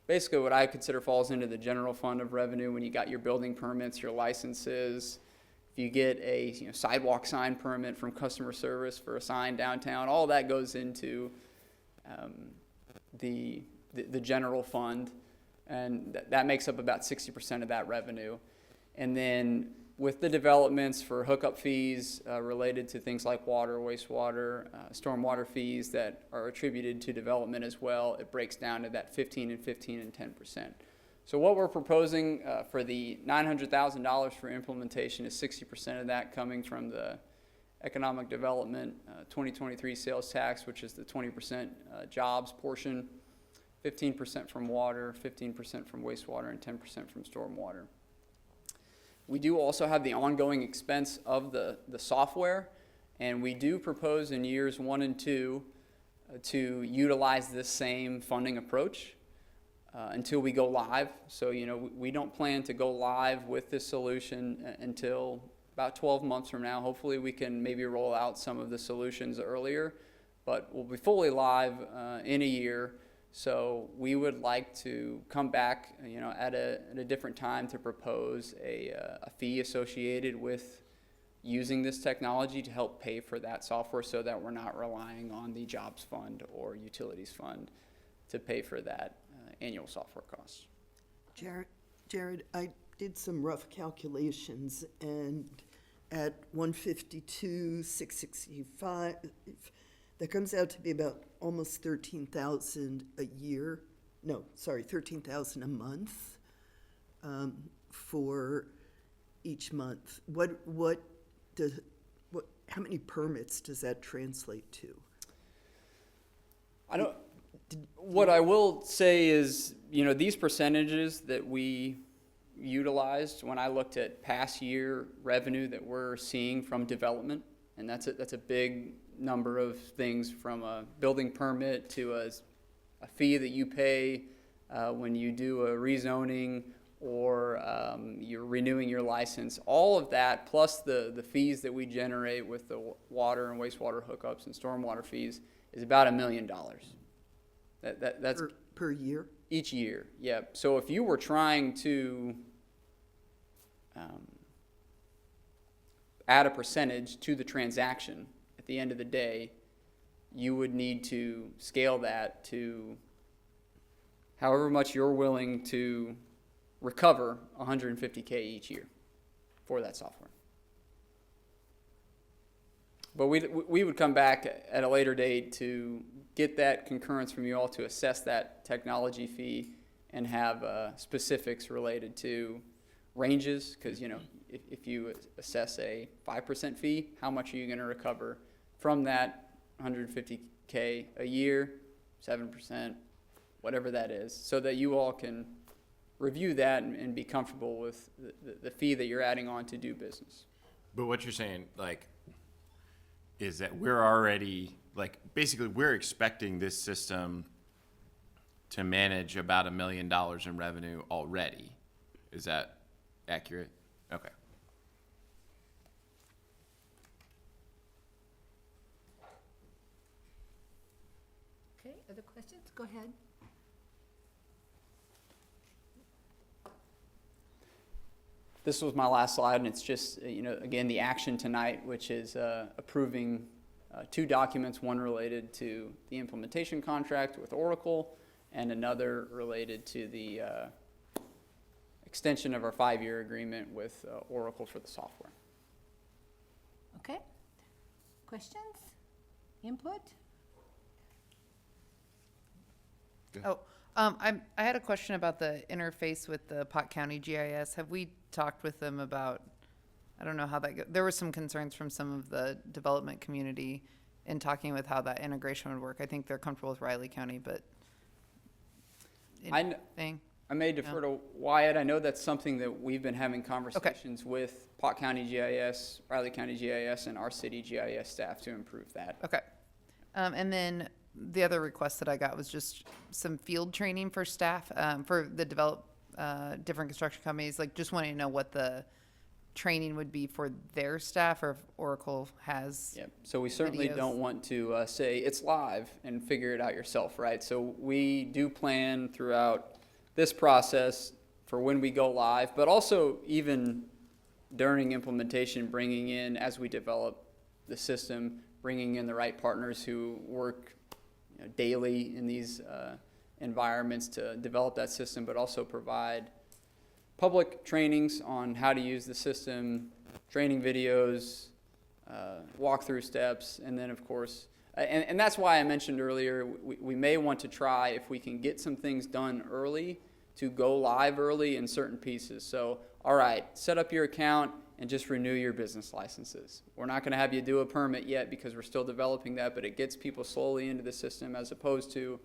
basically what I consider falls into the general fund of revenue when you got your building permits, your licenses. If you get a sidewalk sign permit from customer service for a sign downtown, all that goes into the general fund, and that makes up about 60% of that revenue. And then with the developments for hookup fees related to things like water, wastewater, stormwater fees that are attributed to development as well, it breaks down to that 15 and 15 and 10%. So what we're proposing for the $900,000 for implementation is 60% of that coming from the economic development 2023 sales tax, which is the 20% jobs portion, 15% from water, 15% from wastewater, and 10% from stormwater. We do also have the ongoing expense of the software, and we do propose in years 1 and 2 to utilize this same funding approach until we go live. So, we don't plan to go live with this solution until about 12 months from now. Hopefully we can maybe roll out some of the solutions earlier, but we'll be fully live in a year. So we would like to come back, at a different time to propose a fee associated with using this technology to help pay for that software so that we're not relying on the jobs fund or utilities fund to pay for that annual software costs. Jared, I did some rough calculations, and at 152,665, that comes out to be about almost $13,000 a year. No, sorry, $13,000 a month for each month. How many permits does that translate to? What I will say is, these percentages that we utilized when I looked at past year revenue that we're seeing from development, and that's a big number of things, from a building permit to a fee that you pay when you do a rezoning or you're renewing your license. All of that, plus the fees that we generate with the water and wastewater hookups and stormwater fees, is about $1 million. That's per year? Each year, yeah. So if you were trying to add a percentage to the transaction at the end of the day, you would need to scale that to however much you're willing to recover $150K each year for that software. But we would come back at a later date to get that concurrence from you all to assess that technology fee and have specifics related to ranges, because if you assess a 5% fee, how much are you going to recover from that $150K a year? 7%, whatever that is, so that you all can review that and be comfortable with the fee that you're adding on to do business. But what you're saying, like, is that we're already, like, basically we're expecting this system to manage about $1 million in revenue already. Is that accurate? Okay. Okay, other questions? Go ahead. This was my last slide, and it's just, again, the action tonight, which is approving 2 documents, one related to the implementation contract with Oracle and another related to the extension of our 5-year agreement with Oracle for the software. Okay. Questions? Input? Oh, I had a question about the interface with the Pot County GIS. Have we talked with them about, I don't know how that there were some concerns from some of the development community in talking with how that integration would work. I think they're comfortable with Riley County, but anything? I may defer to Wyatt. I know that's something that we've been having conversations with Pot County GIS, Riley County GIS, and our city GIS staff to improve that. Okay. And then the other request that I got was just some field training for staff, for the different construction companies. Like, just wanting to know what the training would be for their staff, or if Oracle has. Yep. So we certainly videos. don't want to say it's live and figure it out yourself, right? So we do plan throughout this process for when we go live, but also even during implementation, bringing in, as we develop the system, bringing in the right partners who work daily in these environments to develop that system, but also provide public trainings on how to use the system, training videos, walkthrough steps, and then of course, and that's why I mentioned earlier, we may want to try, if we can get some things done early, to go live early in certain pieces. So, all right, set up your account and just renew your business licenses. We're not going to have you do a permit yet because we're still developing that, but it gets people slowly into the system, as opposed to,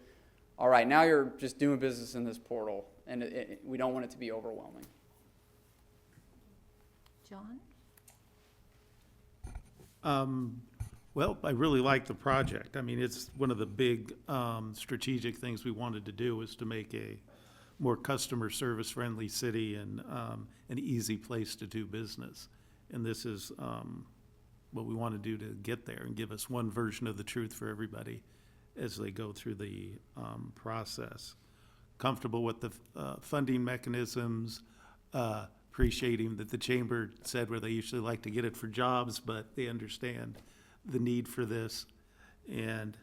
all right, now you're just doing business in this portal, and we don't want it to be overwhelming. John? Well, I really like the project. I mean, it's one of the big strategic things we wanted to do, was to make a more customer service friendly city and an easy place to do business. And this is what we want to do to get there and give us one version of the truth for everybody as they go through the process. Comfortable with the funding mechanisms, appreciating that the chamber said where they usually like to get it for jobs, but they understand the need for this. And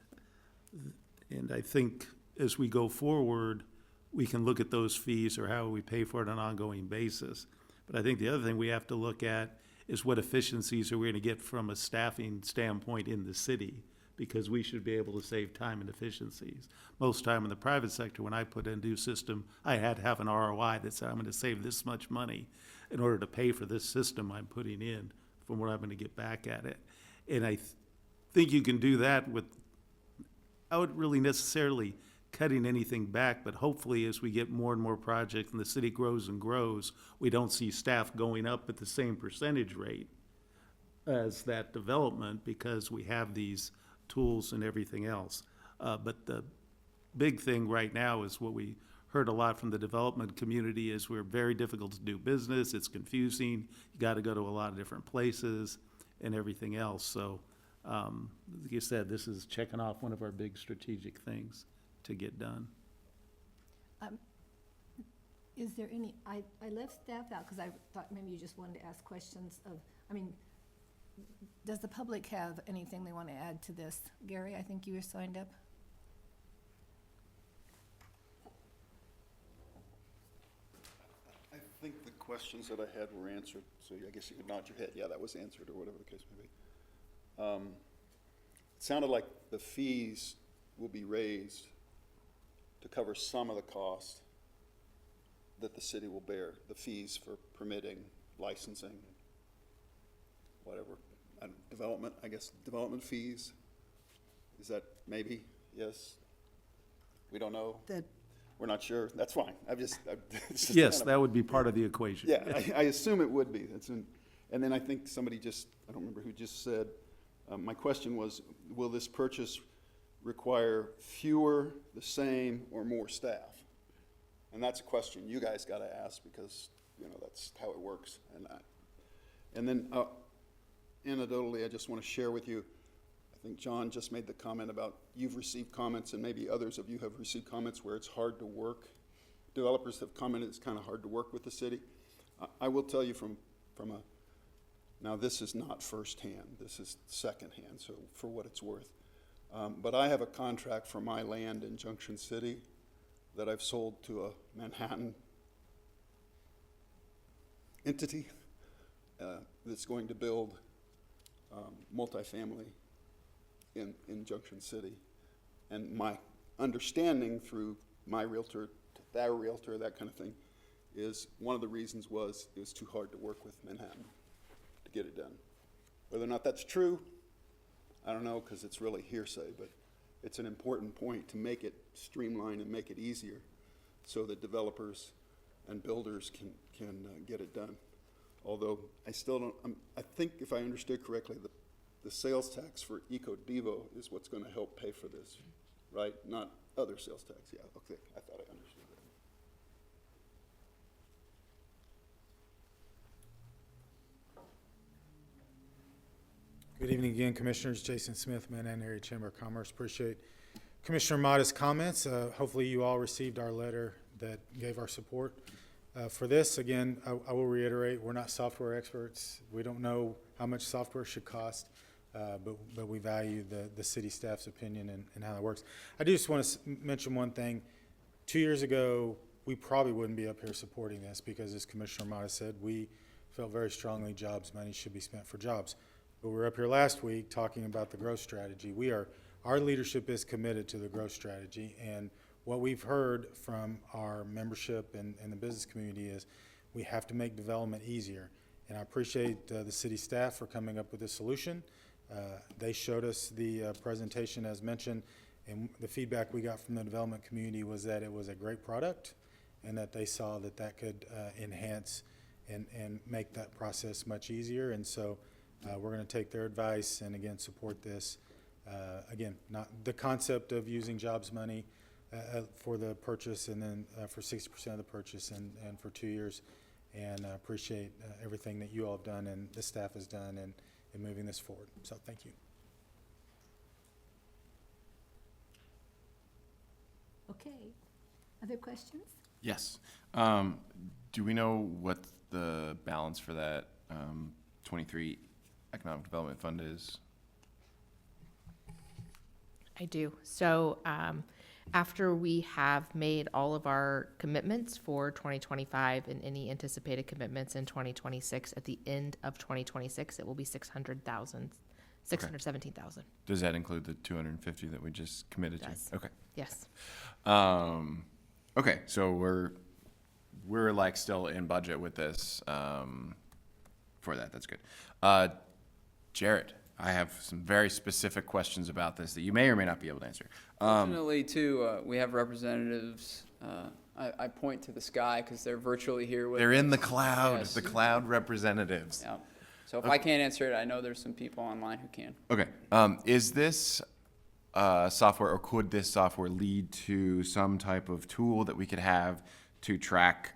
I think as we go forward, we can look at those fees or how we pay for it on an ongoing basis. But I think the other thing we have to look at is what efficiencies are we going to get from a staffing standpoint in the city, because we should be able to save time and efficiencies. Most time in the private sector, when I put in a new system, I had to have an ROI that said I'm going to save this much money in order to pay for this system I'm putting in from what I'm going to get back at it. And I think you can do that without really necessarily cutting anything back, but hopefully as we get more and more projects and the city grows and grows, we don't see staff going up at the same percentage rate as that development, because we have these tools and everything else. But the big thing right now is what we heard a lot from the development community is we're very difficult to do business. It's confusing. You got to go to a lot of different places and everything else. So, like you said, this is checking off one of our big strategic things to get done. Is there any, I left staff out because I thought maybe you just wanted to ask questions of, does the public have anything they want to add to this? Gary, I think you were signed up. I think the questions that I had were answered, so I guess you could nod your head, yeah, that was answered, or whatever the case may be. It sounded like the fees will be raised to cover some of the cost that the city will bear, the fees for permitting, licensing, whatever, and development, I guess, development fees. Is that maybe, yes? We don't know? we're not sure, that's fine. it's just Yes, kind of- that would be part of the equation. Yeah, I assume it would be. And then I think somebody I don't remember who just said, my question was, will this purchase require fewer, the same, or more staff? And that's a question you guys got to ask because, that's how it works. And then anecdotally, I just want to share with you, I think John just made the comment about you've received comments and maybe others of you have received comments where it's hard to work. Developers have commented it's kind of hard to work with the city. I will tell you now this is not firsthand, this is secondhand, so for what it's worth. But I have a contract for my land in Junction City that I've sold to a Manhattan entity that's going to build multifamily in Junction City. And my understanding through my realtor to their realtor, that kind of thing, is one of the reasons was it was too hard to work with Manhattan to get it done. Whether or not that's true, I don't know, because it's really hearsay, but it's an important point to make it streamlined and make it easier so that developers and builders can get it done. Although I still don't, I think if I understood correctly, the sales tax for EcoDevo is what's going to help pay for this, right? Not other sales tax. Yeah, okay, I thought I understood that. Good evening again, Commissioners. Jason Smith, Manhattan Area Chamber of Commerce. Appreciate Commissioner Motta's comments. Hopefully you all received our letter that gave our support. For this, again, I will reiterate, we're not software experts. We don't know how much software should cost, but we value the city staff's opinion and how that works. I do just want to mention one thing. 2 years ago, we probably wouldn't be up here supporting this because, as Commissioner Motta said, we felt very strongly jobs money should be spent for jobs. But we were up here last week talking about the growth strategy. Our leadership is committed to the growth strategy, and what we've heard from our membership and the business community is we have to make development easier. And I appreciate the city staff for coming up with a solution. They showed us the presentation as mentioned, and the feedback we got from the development community was that it was a great product and that they saw that could enhance and make that process much easier. And so we're going to take their advice and again support this. Again, not the concept of using jobs money for the purchase and then for 60% of the purchase and for 2 years. And I appreciate everything that you all have done and the staff has done in moving this forward. So thank you. Okay. Other questions? Yes. Do we know what the balance for that 23 Economic Development Fund is? I do. So after we have made all of our commitments for 2025 and any anticipated commitments in 2026, at the end of 2026, it will be 617,000. Does that include the 250 that we just committed to? Okay. Yes. Okay, so we're like still in budget with this for that. That's good. Jared, I have some very specific questions about this that you may or may not be able to answer. Fortunately, too, we have representatives. I point to the sky because they're virtually here with They're in us. the cloud, Yes. the cloud representatives. Yeah. So if I can't answer it, I know there's some people online who can. Okay. Is this software, or could this software lead to some type of tool that we could have to track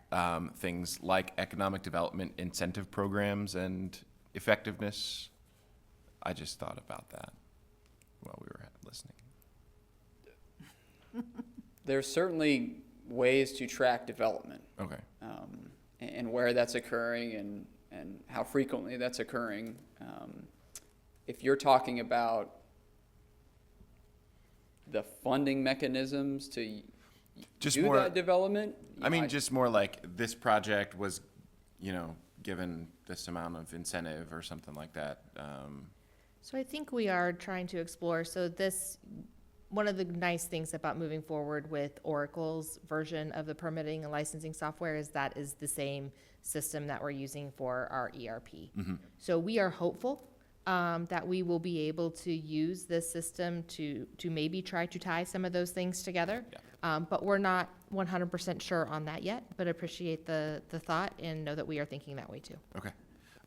things like economic development incentive programs and effectiveness? I just thought about that while we were listening. There's certainly ways to track development. Okay. And where that's occurring and how frequently that's occurring. If you're talking about the funding mechanisms to Just do more, that development. I mean, just more like this project was, given this amount of incentive or something like that. So I think we are trying to explore, one of the nice things about moving forward with Oracle's version of the permitting and licensing software is that is the same system that we're using for our ERP. Mm-hmm. So we are hopeful that we will be able to use this system to maybe try to tie some of those things together. Yeah. But we're not 100% sure on that yet, but appreciate the thought and know that we are thinking that way too. Okay.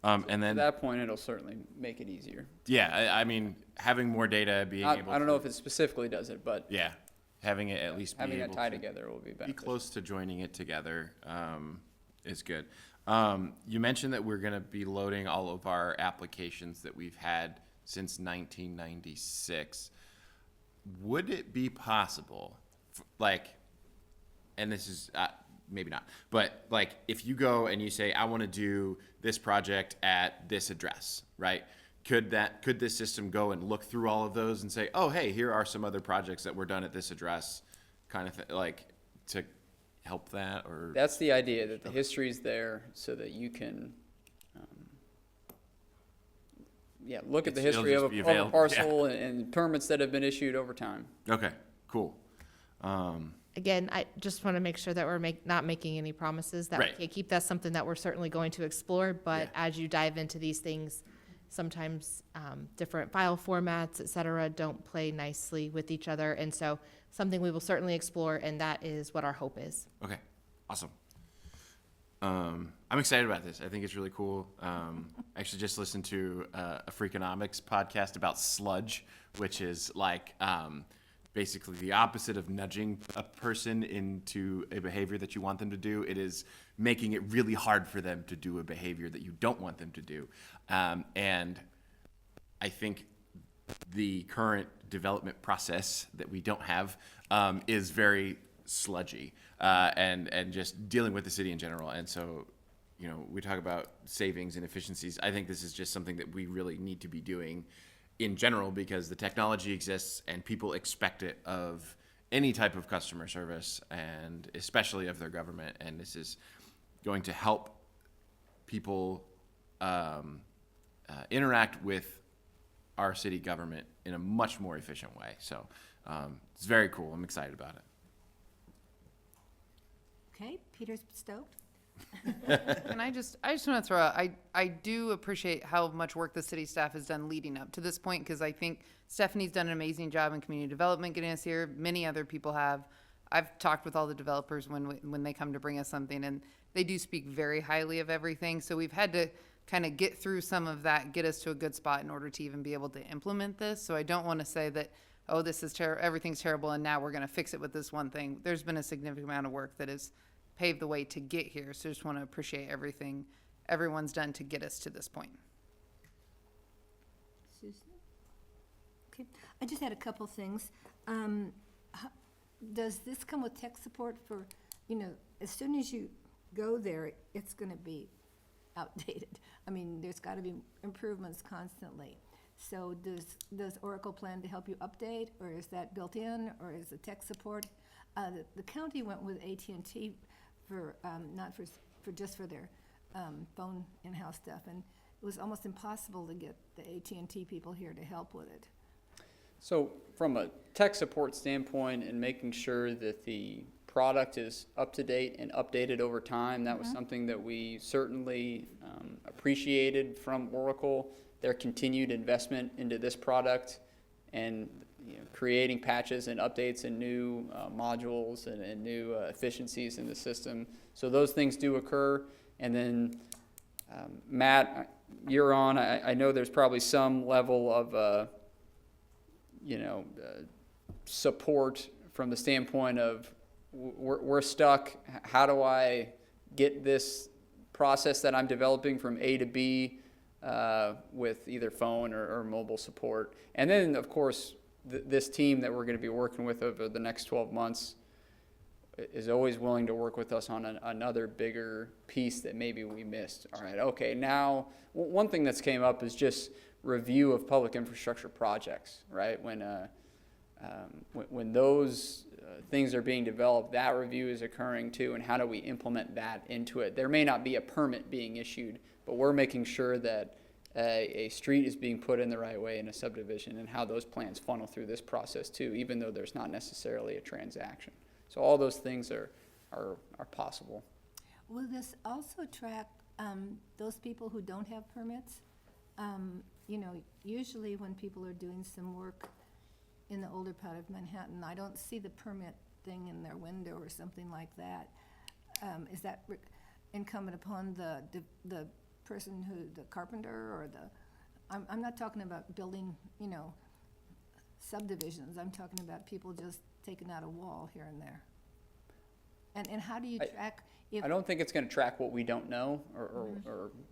And At then, that point, it'll certainly make it easier. yeah, I mean, having more data, being able I don't know if it specifically does it, but yeah, having it at least be having able it tied to together will be be beneficial. close to joining it together is good. You mentioned that we're going to be loading all of our applications that we've had since 1996. Would it be possible, like, and this is maybe not, but like if you go and you say, I want to do this project at this address, right? Could this system go and look through all of those and say, oh, hey, here are some other projects that were done at this address, kind of like to help that? Or That's the idea, that the history's there so that you can, look at the It'll history of just be a available, parcel and permits that have been issued over time. Okay, cool. Again, I just want to make sure that we're not making any promises that Right. we can't keep. That's something that we're certainly going to explore, but Yeah. as you dive into these things, sometimes different file formats, et cetera, don't play nicely with each other. And so something we will certainly explore, and that is what our hope is. Okay, awesome. I'm excited about this. I think it's really cool. I actually just listened to a Freakonomics podcast about sludge, which is like basically the opposite of nudging a person into a behavior that you want them to do. It is making it really hard for them to do a behavior that you don't want them to do. And I think the current development process that we don't have is very sludgy and just dealing with the city in general. And so, you know, we talk about savings and efficiencies. I think this is just something that we really need to be doing in general because the technology exists and people expect it of any type of customer service and especially of their government. And this is going to help people interact with our city government in a much more efficient way. So it's very cool. I'm excited about it. Okay, Peter's stoked. And I just want to throw out, I do appreciate how much work the city staff has done leading up to this point, because I think Stephanie's done an amazing job in community development getting us here. Many other people have. I've talked with all the developers when they come to bring us something, and they do speak very highly of everything. So we've had to kind of get through some of that, get us to a good spot in order to even be able to implement this. So I don't want to say that, oh, this is everything's terrible, and now we're going to fix it with this one thing. There's been a significant amount of work that has paved the way to get here. So just want to appreciate everything everyone's done to get us to this point. Susan? Okay, I just had a couple things. Does this come with tech support for, you know, as soon as you go there, it's going to be outdated. I mean, there's got to be improvements constantly. So does Oracle plan to help you update, or is that built in, or is the tech support? The county went with AT&T for, not for just for their phone in-house stuff, and it was almost impossible to get the AT&T people here to help with it. So from a tech support standpoint and making sure that the product is up to date and updated over time, that was something that we certainly appreciated from Oracle, their continued investment into this product and creating patches and updates and new modules and new efficiencies in the system. So those things do occur. And then Matt, you're on. I know there's probably some level of support from the standpoint of we're stuck. How do I get this process that I'm developing from A to B with either phone or mobile support? And then, of course, this team that we're going to be working with over the next 12 months is always willing to work with us on another bigger piece that maybe we missed. All right, okay, now one thing that's came up is just review of public infrastructure projects, right? When those things are being developed, that review is occurring too, and how do we implement that into it? There may not be a permit being issued, but we're making sure that a street is being put in the right way in a subdivision, and how those plans funnel through this process too, even though there's not necessarily a transaction. So all those things are possible. Will this also track those people who don't have permits? Usually when people are doing some work in the older part of Manhattan, I don't see the permit thing in their window or something like that, is that incumbent upon the person who, the carpenter or I'm not talking about building, you know, subdivisions. I'm talking about people just taking out a wall here and there. And how do you track if? I don't think it's gonna track what we don't know, or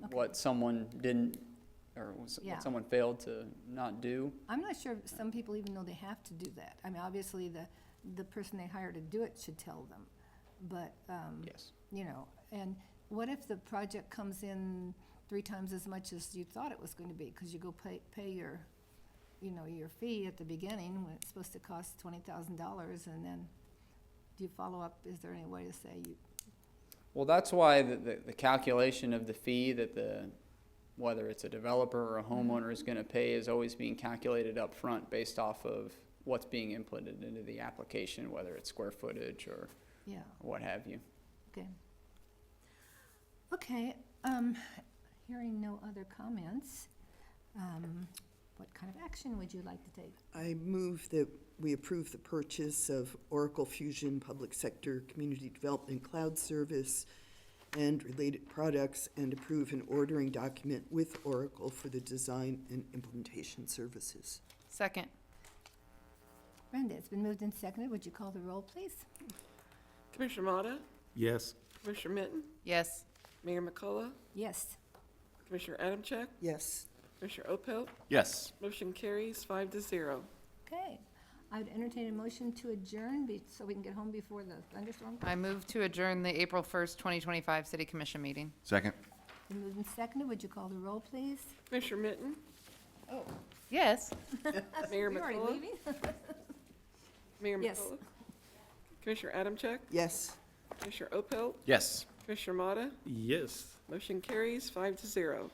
Okay. what someone didn't, or Yeah. what someone failed to not do. I'm not sure if some people even know they have to do that. I mean, obviously, the person they hire to do it should tell them, but, Yes. you know, and what if the project comes in 3 times as much as you thought it was going to be? Because you go pay your, you know, your fee at the beginning when it's supposed to cost $20,000, and then do you follow up? Is there any way to say you? Well, that's why the calculation of the fee that whether it's a developer or a homeowner is gonna pay is always being calculated up front based off of what's being inputted into the application, whether it's square footage or Yeah. what have you. Okay. Okay, hearing no other comments, what kind of action would you like to take? I move that we approve the purchase of Oracle Fusion Public Sector Community Development Cloud Service and related products, and approve an ordering document with Oracle for the design and implementation services. Second. Brenda, it's been moved and seconded. Would you call the roll, please? Commissioner Motta, Yes. Commissioner Mitten, Yes. Mayor McCullough, Yes. Commissioner Adamczyk, Yes. Commissioner Opelt. Yes. Motion carries 5-0. Okay. I would entertain a motion to adjourn so we can get home before the thunderstorm. I move to adjourn the April 1st, 2025 City Commission meeting. Second. Been moved and seconded. Would you call the roll, please? Commissioner Mitten, Oh. Yes. Mayor You're already McCullough, leaving? Mayor Yes. McCullough, Commissioner Adamczyk, Yes. Commissioner Opelt, Yes. Commissioner Motta. Yes. Motion carries 5-0.